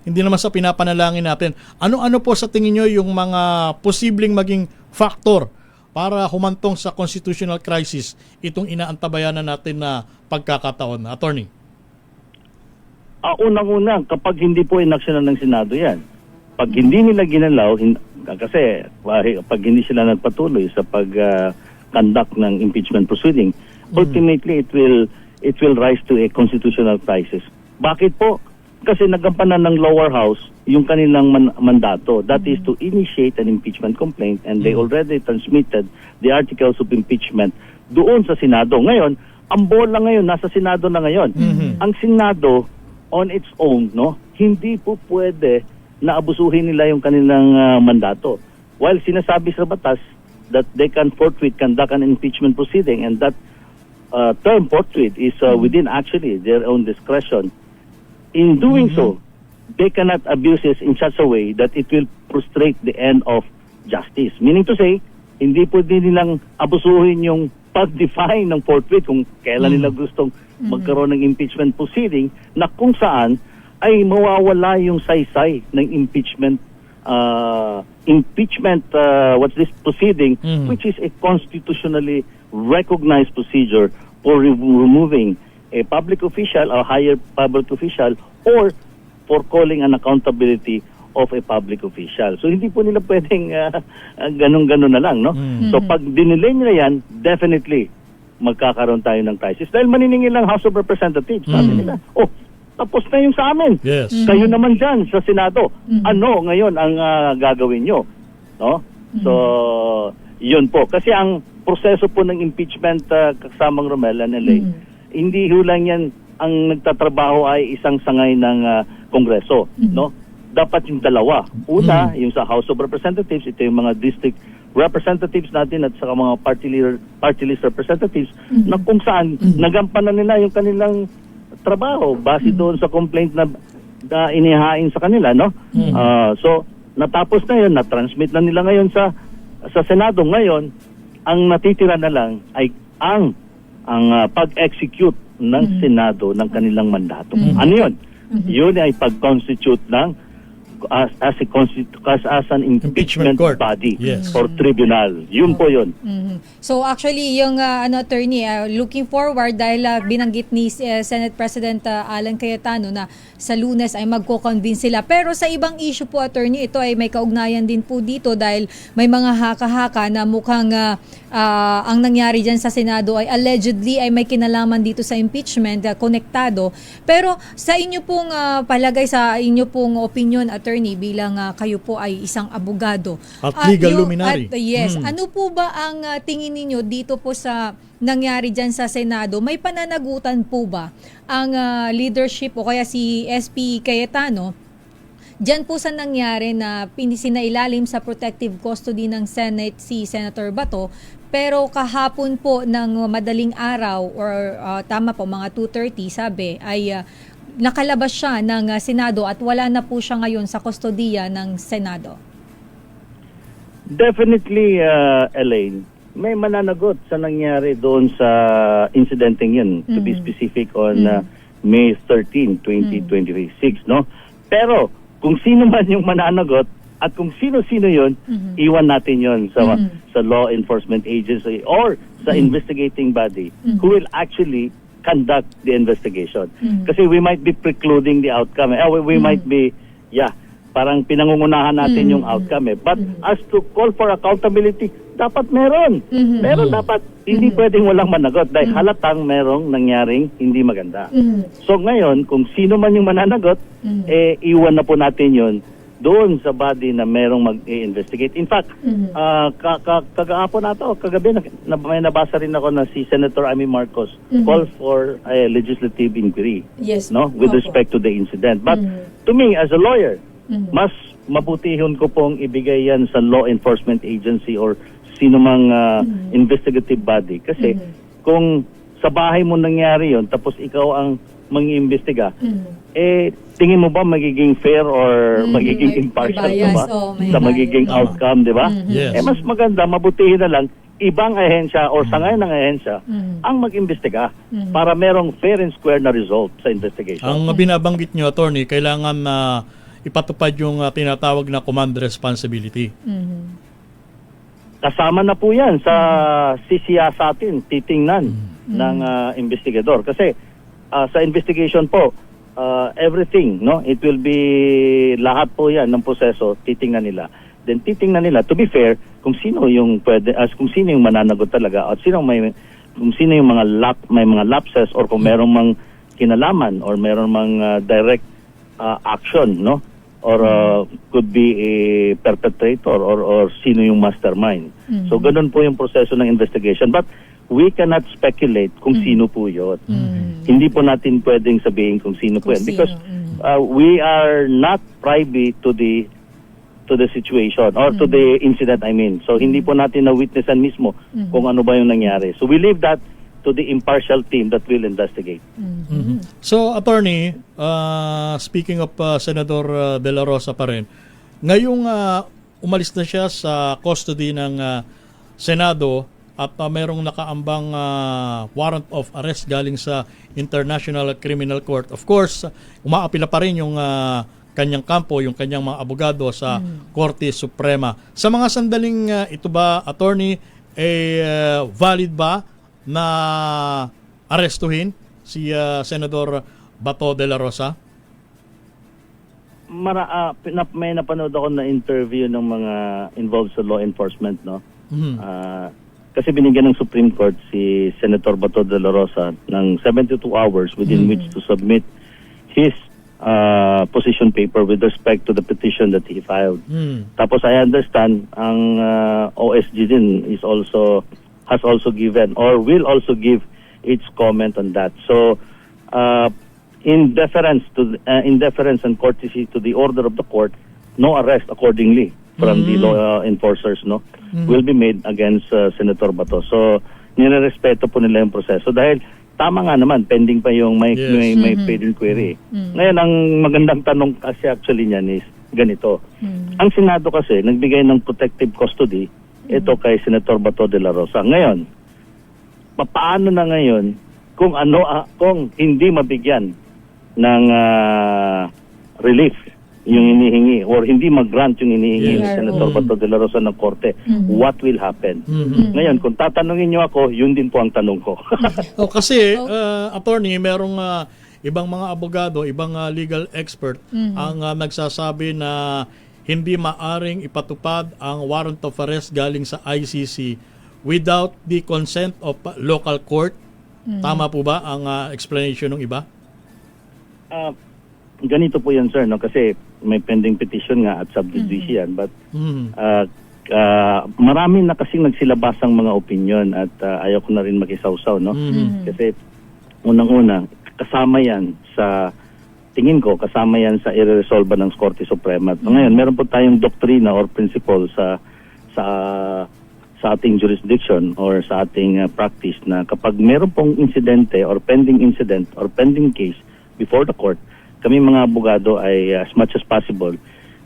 hindi naman sa pinapanalangin natin, ano-ano po sa tingin nyo yung mga posibleng maging factor para humantong sa constitutional crisis itong inaantabayanan natin na pagkakataon? Attorney? Unang-una, kapag hindi po inaksyonan ng Senado yan, pag hindi nila ginalaw, kasi pag hindi sila nagpatuloy sa pag-conduct ng impeachment proceeding, ultimately it will rise to a constitutional crisis. Bakit po? Kasi nagampanan ng lower house yung kanilang mandato. That is to initiate an impeachment complaint, and they already transmitted the articles of impeachment doon sa Senado. Ngayon, ang bola ngayon nasa Senado na ngayon. Ang Senado on its own, hindi po pwede na abusuhin nila yung kanilang mandato. While sinasabi sa batas that they can forthwith conduct an impeachment proceeding, and that term forthwith is within actually their own discretion. In doing so, they cannot abuse it in such a way that it will frustrate the end of justice. Meaning to say, hindi pwede nilang abusuhin yung pag-define ng forthwith kung kailan nila gustong magkaroon ng impeachment proceeding na kung saan ay mawawala yung saysay ng impeachment proceeding, which is a constitutionally recognized procedure for removing a public official or higher public official or for calling an accountability of a public official. So hindi po nila pwedeng ganun-ganun na lang, So pag dinilay nila yan, definitely magkakaroon tayo ng crisis. Dahil maniningil lang House of Representatives. Sabi nila, tapos na yung sa amin. Yes. Kayo naman dyan sa Senado. Ano ngayon ang gagawin nyo? No? So, yun po. Kasi ang proseso po ng impeachment, kasamang Romel and LA, hindi hulang yan ang nagtatrabaho ay isang sangay ng Kongreso. No? Dapat yung dalawa. Una, yung sa House of Representatives, ito yung mga district representatives natin at saka mga party list representatives na kung saan nagampanan nila yung kanilang trabaho base doon sa complaint na inihain sa kanila, so natapos na yun, na-transmit na nila ngayon sa Senado. Ngayon, ang natitira na lang ay ang pag-execute ng Senado ng kanilang mandato. Ano yun? Yun ay pag-constitute ng as an impeachment body or tribunal. Yun po yun. So actually, yung attorney, looking forward dahil binanggit ni Senate President Alan Cayetano na sa Lunes ay magko-convince sila. Pero sa ibang issue po, attorney, ito ay may kaugnayan din po dito dahil may mga haka-haka na mukhang ang nangyari dyan sa Senado ay allegedly ay may kinalaman dito sa impeachment, konektado. Pero sa inyo pong palagay, sa inyo pong opinion, attorney, attorney, bilang kayo po ay isang abogado. At legal luminary. Yes. Ano po ba ang tingin ninyo dito po sa nangyari dyan sa Senado? May pananagutan po ba ang leadership o kaya si SP Cayetano dyan po sa nangyari na sinailalim sa protective custody ng Senate si Senator Bato, pero kahapon po ng madaling araw or tama po mga 2:30 sabi ay nakalabas siya ng Senado at wala na po siya ngayon sa kustodiya ng Senado? Definitely, Elaine, may mananagot sa nangyari doon sa incidenteng yun, to be specific on May 13, 2026, no? Pero kung sino man yung mananagot at kung sino-sino yun, iwan natin yun sa law enforcement agency or sa investigating body who will actually conduct the investigation. Kasi we might be precluding the outcome. We might be, parang pinangungunahan natin yung outcome. But as to call for accountability, dapat meron. Meron dapat. Hindi pwedeng walang managot dahil halatang merong nangyaring hindi maganda. So ngayon, kung sino man yung mananagot, iwan na po natin yun doon sa body na merong mag-investigate. In fact, kagahapon na to, kagabi, may nabasa rin ako na si Senator Amy Marcos call for a legislative inquiry with respect to the incident. But to me, as a lawyer, mas mabutihon ko pong ibigay yan sa law enforcement agency or sino mang investigative body. Kasi kung sa bahay mo nangyari yon tapos ikaw ang mangiimbestiga, tingin mo ba magiging fair or magiging impartial ba sa magiging outcome, di ba? Yes. Mas maganda, mabutihin na lang ibang ahensya or sangayon ng ahensya ang mag-imbestiga para merong fair and square na result sa investigation. Ang binabanggit nyo, attorney, kailangan na ipatupad yung tinatawag na command responsibility. Kasama na po yan sa sisiyasatin, titingnan ng investigador. Kasi sa investigation po, everything, no, it will be lahat po yan ng proseso, titingnan nila. Then titingnan nila, to be fair, kung sino yung kung sino yung mananagot talaga at kung sino yung may mga lapses or kung merong mang kinalaman or merong mang direct action, no, or could be a perpetrator or sino yung mastermind. So ganun po yung proseso ng investigation. But we cannot speculate kung sino po yun. Hindi po natin pwedeng sabihin kung sino po yun. Because we are not privy to the situation or to the incident, I mean. So hindi po natin na-witnessan mismo kung ano ba yung nangyari. So we leave that to the impartial team that will investigate. So, attorney, speaking of Senador De La Rosa pa rin, ngayong umalis na siya sa custody ng Senado at mayroong nakaambang warrant of arrest galing sa International Criminal Court. Of course, umaapila pa rin yung kanyang kampo, yung kanyang mga abogado sa Korte Suprema. Sa mga sandaling ito ba, attorney, valid ba na arestuhin si Senador Bato de la Rosa? May napanood ako na interview ng mga involved sa law enforcement, no? Kasi binigyan ng Supreme Court si Senator Bato de la Rosa ng 72 hours within which to submit his position paper with respect to the petition that he filed. Tapos I understand ang OSG din has also given or will also give its comment on that. So in deference and courtesy to the order of the court, no arrest accordingly from the law enforcers, no, will be made against Senator Bato. So nirerespeto po nila yung proseso dahil tama nga naman, pending pa yung may paid inquiry. Ngayon, ang magandang tanong kasi actually niyan is ganito. Ang Senado kasi nagbigay ng protective custody ito kay Senator Bato de la Rosa. Ngayon, paano na ngayon kung hindi mabigyan ng relief yung inihingi or hindi mag-grant yung inihingi ng Senator Bato de la Rosa ng korte, what will happen? Ngayon, kung tatanungin niyo ako, yun din po ang tanong ko. Kasi, attorney, merong ibang mga abogado, ibang legal expert ang nagsasabi na hindi maaring ipatupad ang warrant of arrest galing sa ICC without the consent of local court. Tama po ba ang explanation ng iba? ganito po yan, sir, no? Kasi may pending petition nga at sub-judice yan. But marami na kasing nagsilabasang mga opinion at ayaw ko na rin makisawsaw, no? Kasi unang-una, kasama yan sa, tingin ko, kasama yan sa ireresolba ng Korte Suprema. At ngayon, meron po tayong doktrina or principle sa ating jurisdiction or sa ating practice na kapag meron pong insidente or pending incident or pending case before the court, kami mga abogado ay as much as possible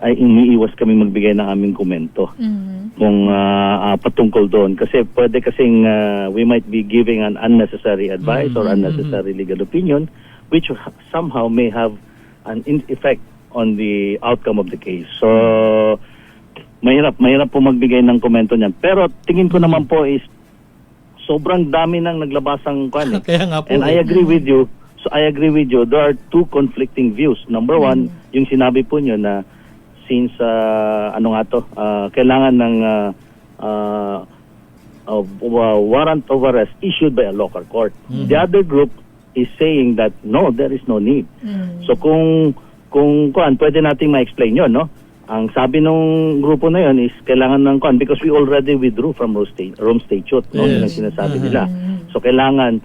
ay iniiwas kami magbigay ng aming komento kung patungkol doon. Kasi pwede kasing we might be giving an unnecessary advice or unnecessary legal opinion which somehow may have an effect on the outcome of the case. So, mahirap po magbigay ng komento niyan. Pero tingin ko naman po is sobrang dami nang naglabasang kwan. Kaya nga po. And I agree with you. So I agree with you. There are two conflicting views. Number one, yung sinabi po niyo na since kailangan ng warrant of arrest issued by a local court. The other group is saying that no, there is no need. So kung pwede nating ma-explain 'yon, no? Ang sabi nung grupo na 'yon is kailangan ng because we already withdrew from Rome Statute, no? Yun ang sinasabi nila. So kailangan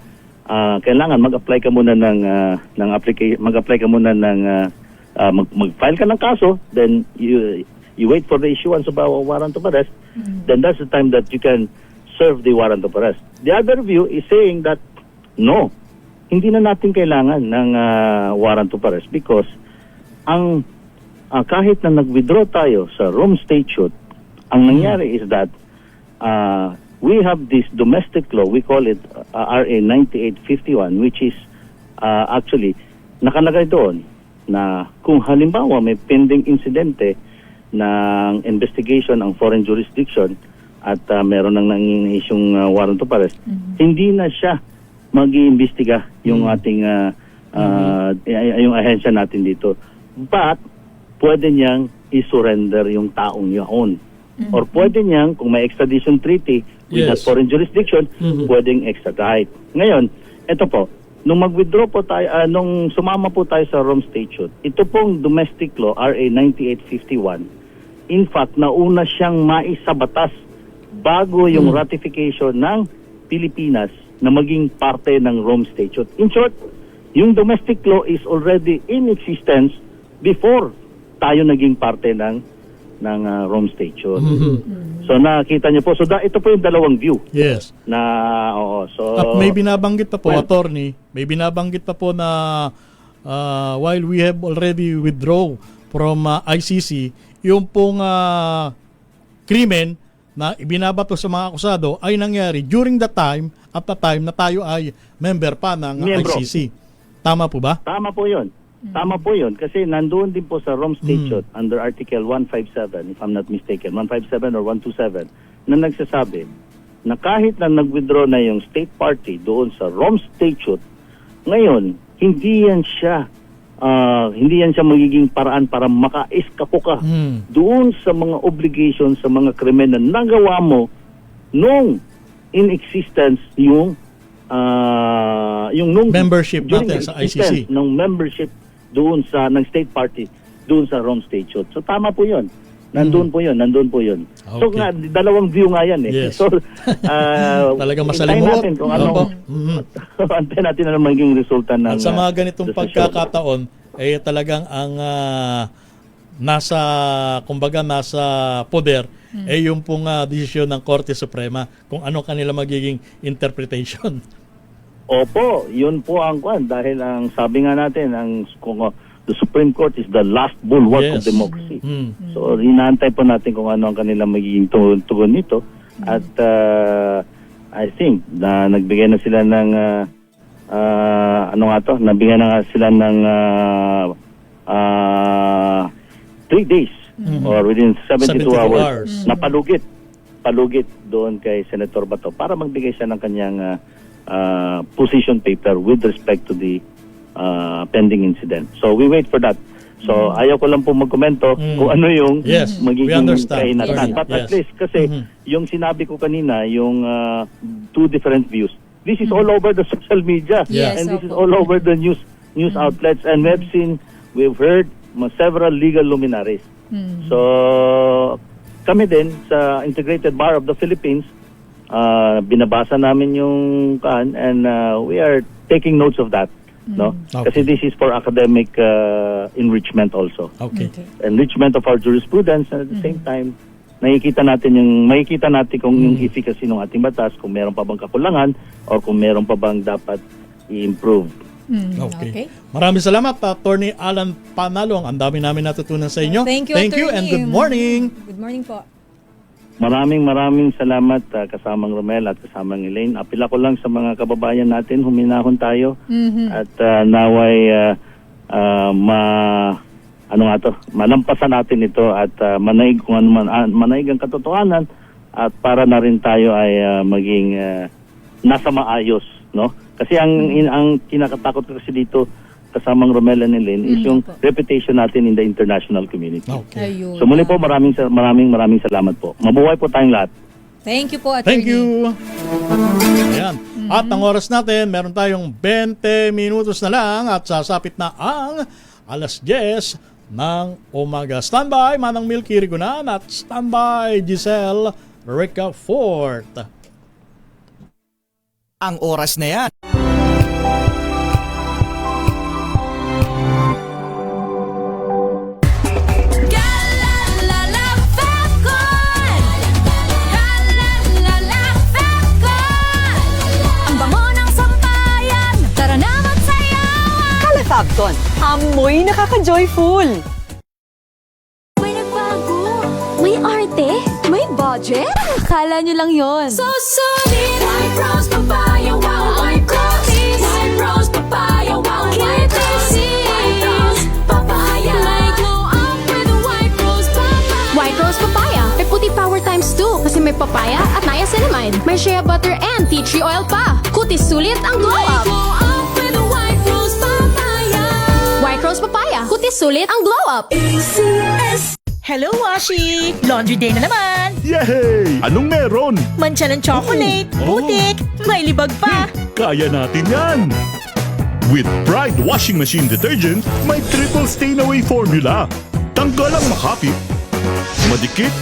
mag-apply ka muna ng application, mag-apply ka muna ng mag-file ka ng kaso, then you wait for the issuance of a warrant of arrest, then that's the time that you can serve the warrant of arrest. The other view is saying that no, hindi na natin kailangan ng warrant of arrest because kahit na nag-withdraw tayo sa Rome Statute, ang nangyari is that we have this domestic law, we call it RA 9851, which is actually nakalagay doon na kung halimbawa may pending insidente ng investigation ang foreign jurisdiction at meron nang nang-isyong warrant of arrest, hindi na siya mag-iimbestiga yung ating yung ahensya natin dito. But pwede niyang i-surrender yung taong yun. Or pwede niyang, kung may extradition treaty with that foreign jurisdiction, pwedeng extradite. Ngayon, ito po, nung mag-withdraw po tayo, nung sumama po tayo sa Rome Statute, ito pong domestic law, RA 9851, in fact, nauna siyang maisabatas bago yung ratification ng Pilipinas na maging parte ng Rome Statute. In short, yung domestic law is already in existence before tayo naging parte ng Rome Statute. So nakita niyo po, so ito po yung dalawang view. Yes. Na so at may binabanggit pa po, attorney, may binabanggit pa po na while we have already withdraw from ICC, yung pong krimen na ibinabato sa mga akusado ay nangyari during the time na tayo ay member pa ng ICC. Tama po ba? Tama po 'yon. Tama po yun kasi nandoon din po sa Rome Statute under Article 157, if I'm not mistaken, 157 or 127, na nagsasabi na kahit na nag-withdraw na yung state party doon sa Rome Statute, ngayon, hindi yan siya magiging paraan para maka-eskapo ka doon sa mga obligations, sa mga krimen na nagawa mo nung in existence yung membership natin sa ICC. Nung membership doon ng state party doon sa Rome Statute. So tama po 'yon. Nandoon po 'yon. Okay. So dalawang view nga yan eh. Yes. So talagang masalimuot. Antayin natin na maging resulta ng at sa mga ganitong pagkakataon ay talagang ang nasa poder ay yung pong desisyon ng Korte Suprema kung ano kanila magiging interpretation. Opo, yun po ang kwan dahil ang sabi nga natin the Supreme Court is the last bulwark of democracy. So inaantay po natin kung ano ang kanilang magiging tugon nito at I think na nagbigay na sila ng nabigyan na sila ng 3 days or within 72 hours na palugit doon kay Senator Bato para magbigay siya ng kanyang position paper with respect to the pending incident. So we wait for that. So ayaw ko lang po magkomento kung ano yung magiging kainatan. But at least kasi yung sinabi ko kanina, yung two different views, this is all over the social media and this is all over the news outlets and we we've heard several legal luminaries. So, kami din sa Integrated Bar of the Philippines, binabasa namin yung and we are taking notes of that. No? Okay. Kasi this is for academic enrichment also. Okay. Enrichment of our jurisprudence, and at the same time, makikita natin kung yung efficacy ng ating batas, kung meron pa bang kakulangan or kung meron pa bang dapat i-improve. Okay. Maraming salamat, Attorney Alan Panalong. Ang dami namin natutunan sa inyo. Thank you, and Attorney. good morning. Good morning po. Maraming salamat kasamang Romel at kasamang Elaine. Apila ko lang sa mga kababayan natin, huminahon tayo at naway malampasan natin ito at manaig kung ano manaig ang katotohanan at para na rin tayo ay maging nasa maayos, no? Kasi ang kinakatakot ko kasi dito kasamang Romel and Elaine is yung reputation natin in the international community. Okay. So muli po maraming salamat po. Mabuhay po tayong lahat. Thank you po, Attorney. Thank you. Ayan. At ang oras natin, meron tayong 20 minutos na lang at sasapit na ang 10:00 ng umaga. Standby, Manang Milky Rigunan at standby, Giselle Rica Fort. Ang oras na yan. Fabcon, amoy nakaka-joyful. May nagbago, may arte, may budget. Akala nyo lang yon. So solid, White Rose Papaya, wow, White Rose, White Rose Papaya, wow, White Rose, White Rose Papaya, may glow up with White Rose Papaya. White Rose Papaya, may puti power times 2 kasi may papaya at niacinamide. May shea butter and tea tree oil pa. Kutis sulit ang glow up. White Rose Papaya, kutis sulit ang glow up. ACS. Hello, Washi! Laundry day na naman! Yay! Anong meron? Mancha ng chocolate, putik, may libag pa. Kaya natin yan! With Pride Washing Machine Detergent, may triple stain-away formula. Tanggalang makapit, madikit,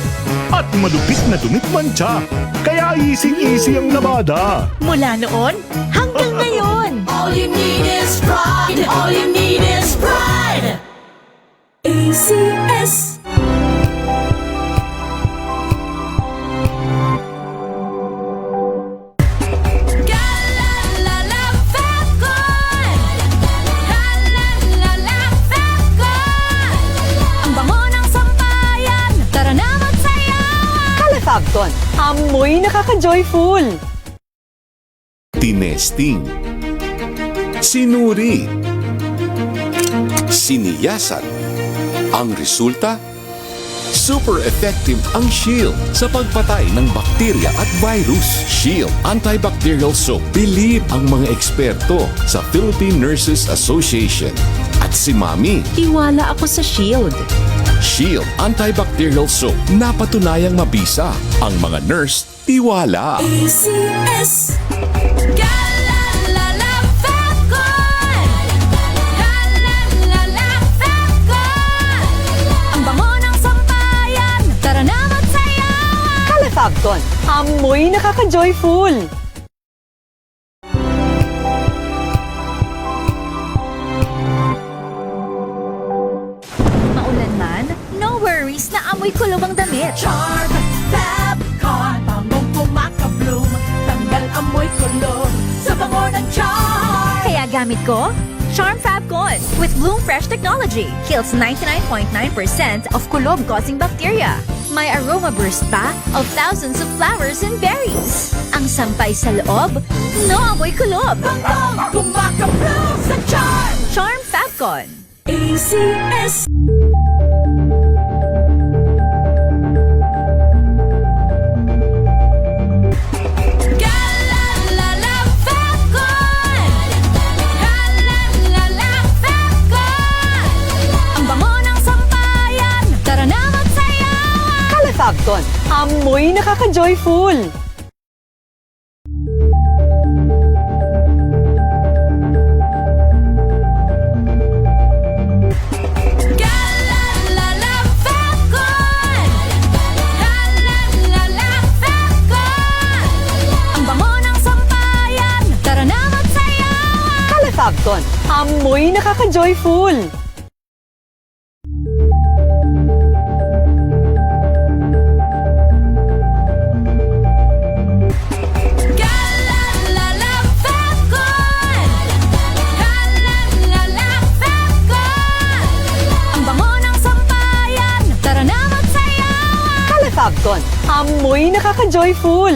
at malupit na dumit mancha. Kaya easy-easy ang labada. Mula noon hanggang ngayon. All you need is pride. All you need is pride. ACS. Fabcon, amoy nakaka-joyful. Tinesting, sinuri, siniyasan. Ang resulta, super effective ang Shield sa pagpatay ng bakterya at virus. Shield Antibacterial Soap. Believe ang mga eksperto sa Philippine Nurses Association. At si Mami. Tiwala ako sa Shield. Shield Antibacterial Soap. Napatunayang mabisa. Ang mga nurse, tiwala. ACS. Fabcon, amoy nakaka-joyful. Maulan man, no worries na amoy kulong ang damit. Charm Fabcon, bangong kumakabloom, tanggal amoy kulong sa bango ng charm. Kaya gamit ko, Charm Fabcon with Bloom Fresh Technology. Kills 99.9% of kulob-causing bacteria. May aroma burst pa of thousands of flowers and berries. Ang sampay sa loob, no amoy kulob. Bangong kumakabloom sa charm. Charm Fabcon. ACS. Fabcon, amoy nakaka-joyful. Fabcon, amoy nakaka-joyful! Fabcon, amoy nakaka-joyful!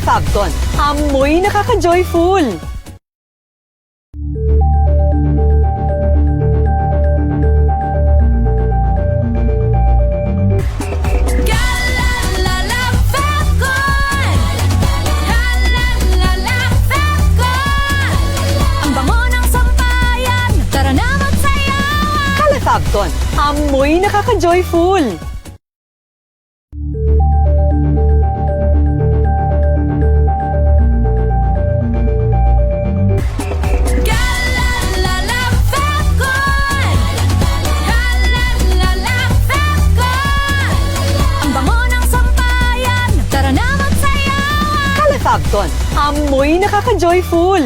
Fabcon, amoy nakaka-joyful! Fabcon, amoy nakaka-joyful! Fabcon, amoy nakaka-joyful!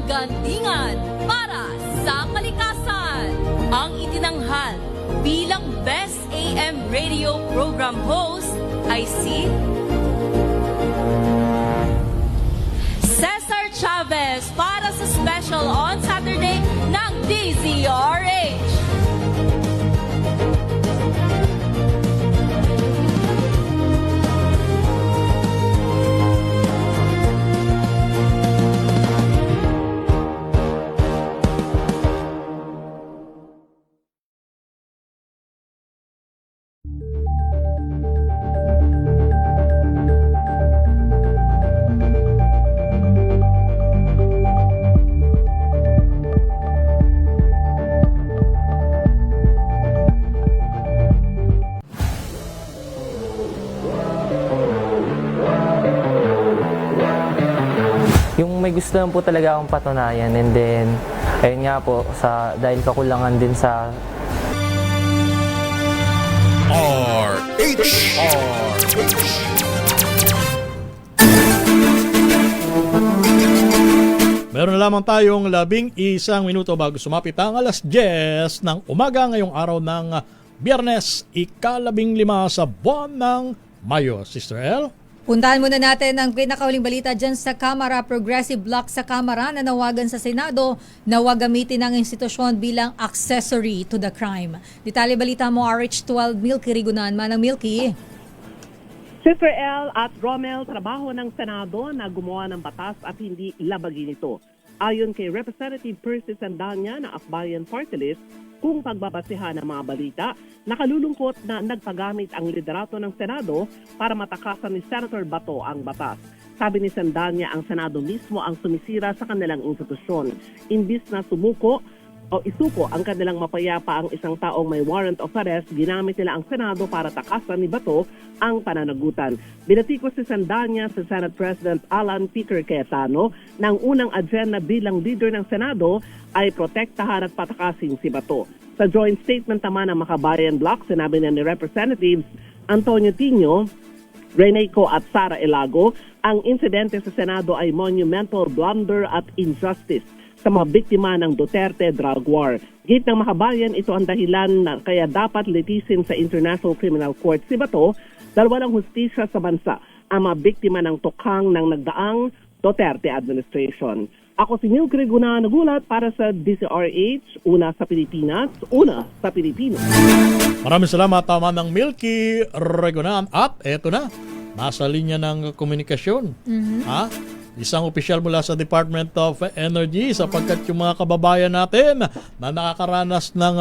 Gandingan para sa kalikasan. Ang itinanghal bilang Best AM Radio Program Host ay si Cesar Chavez para sa special on Saturday ng DZRH. Yung may gusto lang po talaga akong patunayan, and then ayun nga po, dahil kakulangan din sa Meron na lamang tayong 11 minuto bago sumapit ang alas 10 ng umaga ngayong araw ng Biyernes, ika-15 sa buwan ng Mayo. Sister El? Puntahan muna natin ang pinakauling balita dyan sa Kamara. Progressive Bloc sa Kamara na nawagan sa Senado na huwag gamitin ang institusyon bilang accessory to the crime. Detalye balita mo, RH12 Milky Rigunan. Manang Milky. Sister El at Romel, trabaho ng Senado na gumawa ng batas at hindi labagin ito. Ayon kay Representative Percy Sandanya na Akbayan Party List, Kung pagbabasihan ng mga balita, nakalulungkot na nagpagamit ang liderato ng Senado para matakasan ni Senator Bato ang batas. Sabi ni Sandanya, ang Senado mismo ang sumisira sa kanilang institusyon. Imbis na sumuko o isuko ang kanilang mapayapa ang isang taong may warrant of arrest, ginamit nila ang Senado para takasan ni Bato ang pananagutan. Binatikos si Sandanya sa Senate President Alan Peter Cayetano na ang unang agenda bilang leader ng Senado ay protektahan at patakasin si Bato. Sa joint statement naman ng Makabayan Bloc, sinabi na ni Representatives Antonio Tino, Rene Co at Sara Elago, ang insidente sa Senado ay monumental blunder at injustice sa mga biktima ng Duterte drug war. Gate ng Makabayan, ito ang dahilan na kaya dapat litisin sa International Criminal Court si Bato dahil walang hustisya sa bansa ang mga biktima ng tukhang ng nagdaang Duterte administration. Ako si Neil Greguna, nagulat para sa DCRH, una sa Pilipinas, una sa Pilipino. Maraming salamat, tama ng Milky Regunan. At eto na, nasa linya ng komunikasyon. Isang opisyal mula sa Department of Energy, sapagkat yung mga kababayan natin na nakakaranas ng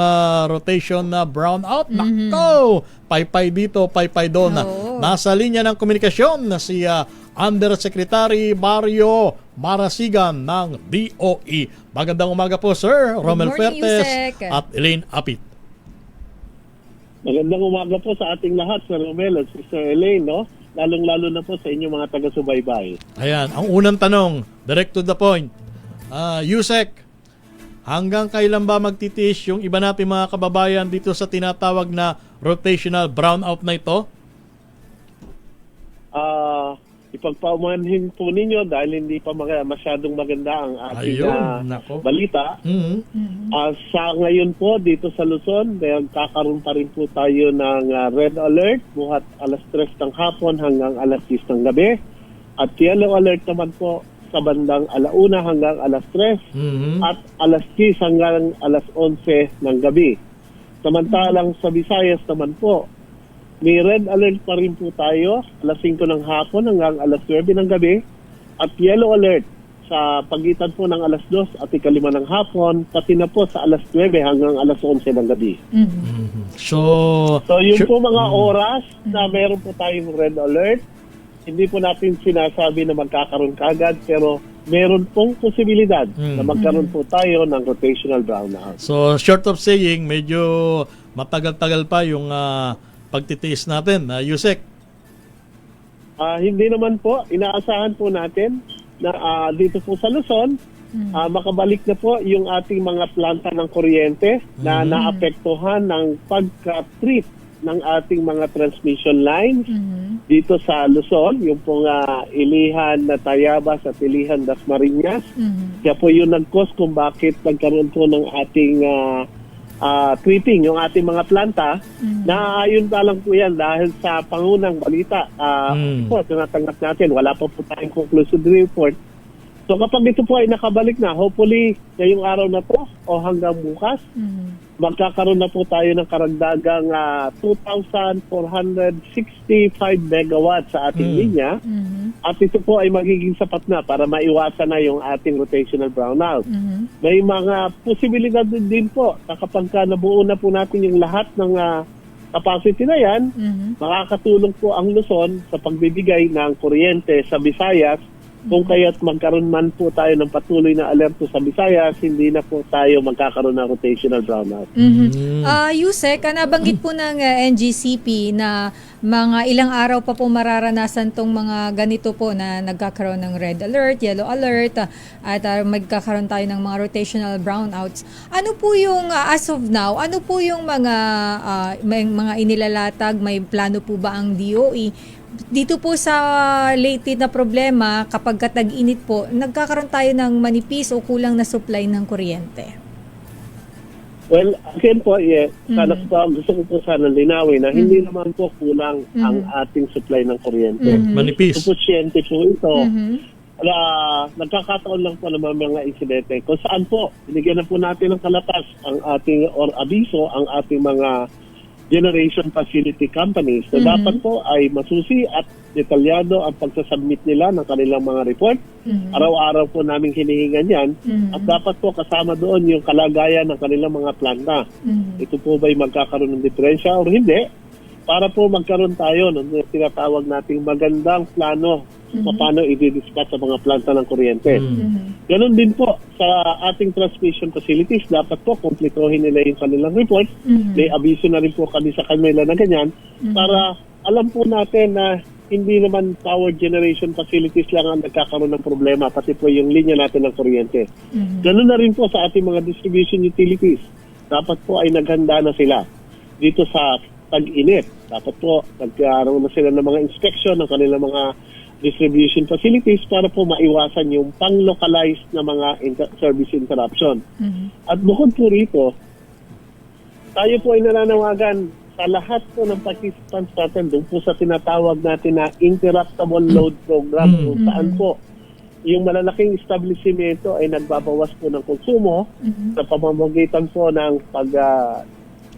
rotation na brownout, nako, paypay dito, paypay doon. Nasa linya ng komunikasyon na si Undersecretary Mario Marasigan ng DOE. Magandang umaga po, Sir Romel Fertes at Elaine Apit. Magandang umaga po sa ating lahat, Sir Romel at Sir Elaine, no? Lalong-lalo na po sa inyong mga taga-subaybay. Ayan, ang unang tanong, direct to the point. Yusek, hanggang kailan ba magtitiis yung iba natin mga kababayan dito sa tinatawag na rotational brownout na ito? Ipagpaumanhin po ninyo dahil hindi pa masyadong maganda ang ating balita. Sa ngayon po dito sa Luzon, kakaroon pa rin po tayo ng red alert buhat alas 3 ng hapon hanggang alas 10 ng gabi. At yellow alert naman po sa bandang alauna hanggang alas 3 at alas 10 hanggang alas 11 ng gabi. Samantalang sa Visayas naman po, may red alert pa rin po tayo alas 5 ng hapon hanggang alas 9 ng gabi at yellow alert sa pagitan po ng alas 2 at 5 ng hapon pati na po sa alas 9 hanggang alas 11 ng gabi. So yun po mga oras na meron po tayong red alert. Hindi po natin sinasabi na magkakaroon kagad pero meron pong posibilidad na magkaroon po tayo ng rotational brownout. So short of saying, medyo matagal-tagal pa yung pagtitiis natin, Yusek? Hindi naman po. Inaasahan po natin na dito po sa Luzon, makabalik na po yung ating mga planta ng kuryente na naapektuhan ng pagka-trip ng ating mga transmission lines dito sa Luzon, yung pong Ilihan na Tayabas at Ilihan Dasmariñas. Kaya po yung nag-cause kung bakit nagkaroon po ng ating tripping yung ating mga planta. Naaayon pa lang po yan dahil sa pangunang balita. Po, tinatanggap natin, wala pa po tayong conclusive report. So kapag ito po ay nakabalik na, hopefully ngayong araw na po o hanggang bukas, magkakaroon na po tayo ng karagdagang 2,465 megawatts sa ating linya. At ito po ay magiging sapat na para maiwasan na yung ating rotational brownout. May mga posibilidad din po na kapag nabuo na po natin yung lahat ng capacity na yan, makakatulong po ang Luzon sa pagbibigay ng kuryente sa Visayas. Kung kaya't magkaroon man po tayo ng patuloy na alerto sa Visayas, hindi na po tayo magkakaroon ng rotational brownout. Yusek, nabanggit po ng NGCP na mga ilang araw pa po mararanasan tong mga ganito po na nagkakaroon ng red alert, yellow alert, at magkakaroon tayo ng mga rotational brownouts. Ano po yung, as of now, ano po yung may mga inilalatag, may plano po ba ang DOE? Dito po sa late na problema, kapag tag-init po, nagkakaroon tayo ng manipis o kulang na supply ng kuryente. Well, again po, gusto ko po sana linawin na hindi naman po kulang ang ating supply ng kuryente. Manipis. Supusyente po ito. Nagkakataon lang po naman mga insidente. Kung saan po, binigyan na po natin ng kalatas ang ating or abiso ang ating mga generation facility companies na dapat po ay masusi at detalyado ang pagsasubmit nila ng kanilang mga report. Araw-araw po namin hinihingan yan at dapat po kasama doon yung kalagayan ng kanilang mga planta. Ito po ba'y magkakaroon ng diferensya o hindi? Para po magkaroon tayo ng tinatawag nating magandang plano paano i-dispatch sa mga planta ng kuryente. Ganon din po sa ating transmission facilities, dapat po kumplituhin nila yung kanilang report. May abiso na rin po kami sa kanila na ganyan para alam po natin na hindi naman power generation facilities lang ang nagkakaroon ng problema, pati po yung linya natin ng kuryente. Ganon na rin po sa ating mga distribution utilities. Dapat po ay naghanda na sila dito sa tag-init. Dapat po nagkaroon na sila ng mga inspection ng kanilang mga distribution facilities para po maiwasan yung pang-localized na mga service interruption. At bukod po rito, tayo po ay nananawagan sa lahat po ng participants natin doon po sa tinatawag natin na interruptible load program kung saan po yung malalaking establishmento ay nagbabawas po ng konsumo sa pamamagitan po ng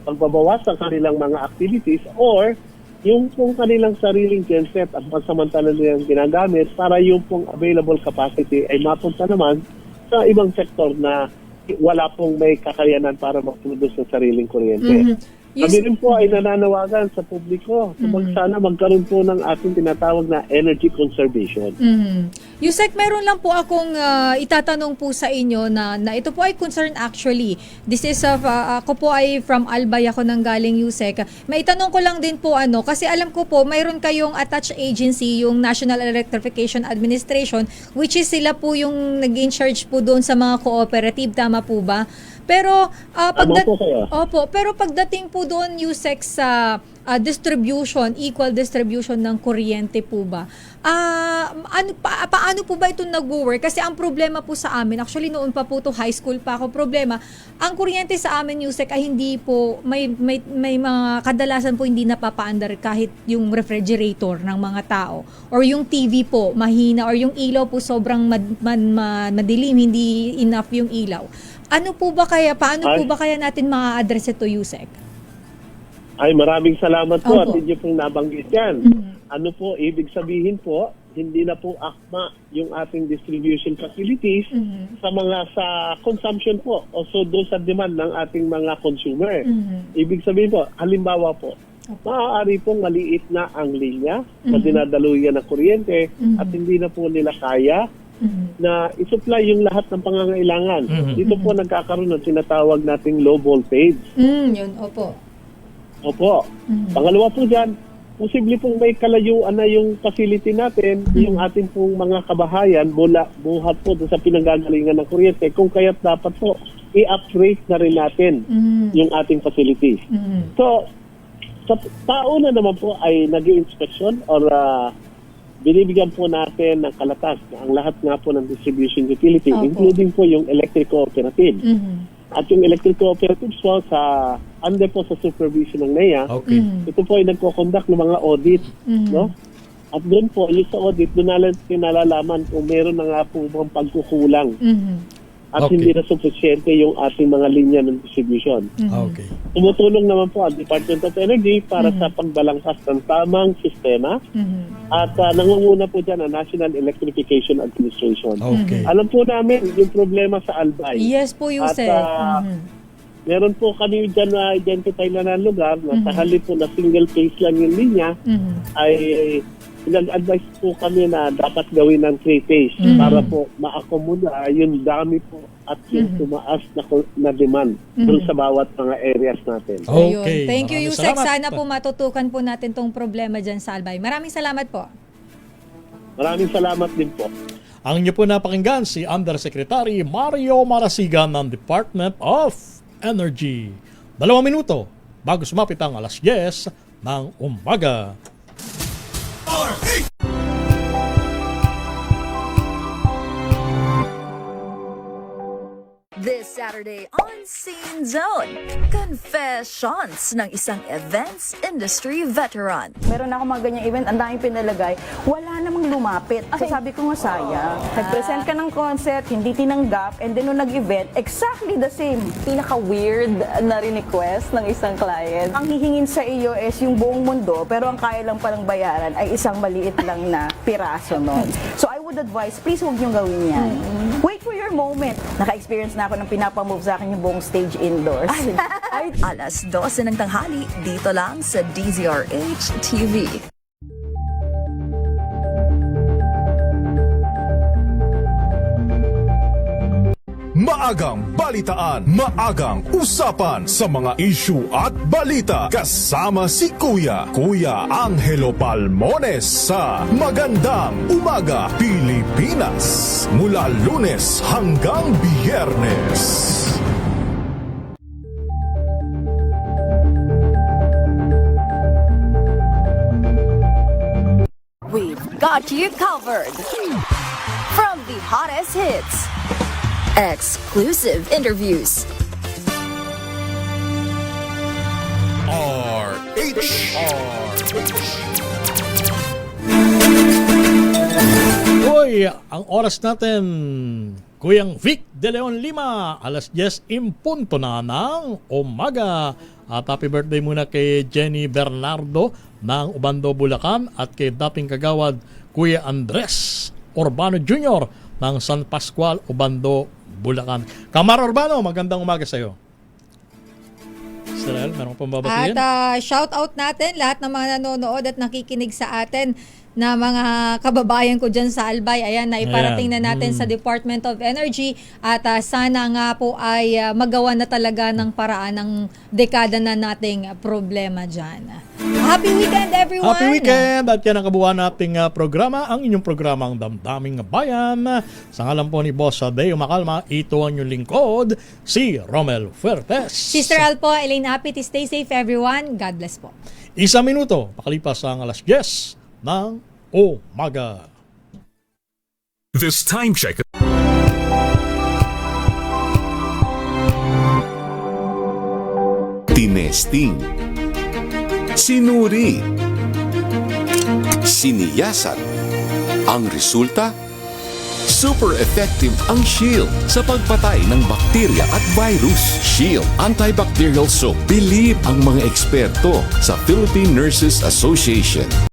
pagbabawas ng kanilang mga activities or yung pong kanilang sariling genset at pansamantala nilang ginagamit para yung pong available capacity ay mapunta naman sa ibang sektor na wala pong may kakayanan para mag-produce ng sariling kuryente. Kami rin po ay nananawagan sa publiko sana magkaroon po ng ating tinatawag na energy conservation. Yusek, meron lang po akong itatanong po sa inyo na ito po ay concern actually. This is ako po ay from Albay ako nang galing, Yusek. May itanong ko lang din po kasi alam ko po mayroon kayong attached agency, yung National Electrification Administration, which is sila po yung nag-in-charge po doon sa mga cooperative, tama po ba? Pero pero pagdating po doon, Yusek, sa equal distribution ng kuryente po ba? Paano po ba ito nag-work? Kasi ang problema po sa amin, actually noon pa po to high school pa ako, problema, ang kuryente sa amin, Yusek, ay hindi po, may mga kadalasan po hindi napapaandar kahit yung refrigerator ng mga tao. Or yung TV po, mahina. Or yung ilaw po sobrang madilim, hindi enough yung ilaw. Paano po ba kaya natin ma-address ito, Yusek? Ay, maraming salamat po at hindi pong nabanggit yan. Ano po, ibig sabihin po, hindi na po akma yung ating distribution facilities sa consumption po o so doon sa demand ng ating mga consumer. Ibig sabihin po, halimbawa po, maaari pong maliit na ang linya na dinadaluyan ng kuryente at hindi na po nila kaya na isupply yung lahat ng pangangailangan. Dito po nagkakaroon ng tinatawag nating low voltage. Yun, opo. Pangalawa po dyan, posible pong may kalayuan na yung facility natin, yung ating pong mga kabahayan, buhat po sa pinanggagalingan ng kuryente, kung kaya't dapat po i-upgrade na rin natin yung ating facilities. So, sa tao na naman po ay nag-i-inspection or binibigyan po natin ng kalatas na ang lahat nga po ng distribution utility, including po yung electric cooperative. At yung electric cooperatives po under po sa supervision ng NEA, ito po ay nagko-conduct ng mga audit. No? At doon po, yung sa audit, doon natin nalalaman kung meron na nga po bang pagkukulang. At hindi na sufficiente yung ating mga linya ng distribution. Tumutulong naman po ang Department of Energy para sa pagbalangkas ng tamang sistema at nangunguna po dyan ang National Electrification Administration. Alam po namin yung problema sa Albay. Yes po, Yusek. At meron po kami dyan na identify na lugar na sa halip po na single phase lang yung linya ay nag-advise po kami na dapat gawin ng 3 phase para po ma-accommodate yung dami po at yung tumaas na demand doon sa bawat mga areas natin. Thank you, Yusek. Sana po matutukan po natin tong problema dyan sa Albay. Maraming salamat po. Maraming salamat din po. Ang inyo po napakinggan si Undersecretary Mario Marasigan ng Department of Energy. 2 minuto bago sumapit ang 10:00 ng umaga. This Saturday on Scene Zone. Confessions ng isang events industry veteran. Meron ako mga ganyang event, ang daming pinalagay, wala namang lumapit. So sabi ko nga sayang. Nag-present ka ng concept, hindi tinanggap, and then nung nag-event, exactly the same. Pinaka-weird na request ng isang client. Ang hihingin sa iyo is yung buong mundo, pero ang kaya lang palang bayaran ay isang maliit lang na piraso nun. So I would advise, please huwag niyong gawin yan. Wait for your moment. Naka-experience na ako ng pinapamove sa akin yung buong stage indoors. Alas 12 ng tanghali, dito lang sa DZRH TV. Maagang balitaan, maagang usapan sa mga issue at balita. Kasama si Kuya Angelo Palmones sa Magandang Umaga Pilipinas. Mula Lunes hanggang Biyernes. We've got you covered. From the hottest hits, exclusive interviews, Hoy, ang oras natin, Kuyang Vic De Leon Lima, alas 10 impunto na ng umaga. At happy birthday muna kay Jenny Bernardo ng Ubando, Bulacan at kay dating kagawad Kuya Andres Urbano Jr. ng San Pascual, Ubando, Bulacan. Kamar Urbano, magandang umaga sa iyo. Israel, meron pang babatiin? At shout out natin lahat ng mga nanonood at nakikinig sa atin na mga kababayan ko dyan sa Albay. Ayan, naiparating na natin sa Department of Energy at sana nga po ay magawa na talaga ng paraan ng dekada na nating problema dyan. Happy weekend, everyone! Happy weekend! At yan ang kabuuan nating programa, ang inyong programang Damdaming Bayan. Sa ngalan po ni Boss Deo Macalma, ito ang inyong lingkod, si Romel Fuertes. Sister Alpo, Elaine Apit, stay safe everyone. God bless po. 1 minuto, pakalipas ang alas 10 ng umaga. This time check. Tinesting. Sinuri. Siniyasan. Ang resulta? Super effective ang Shield sa pagpatay ng bakterya at virus. Shield Antibacterial Soap. Believe ang mga eksperto sa Philippine Nurses Association.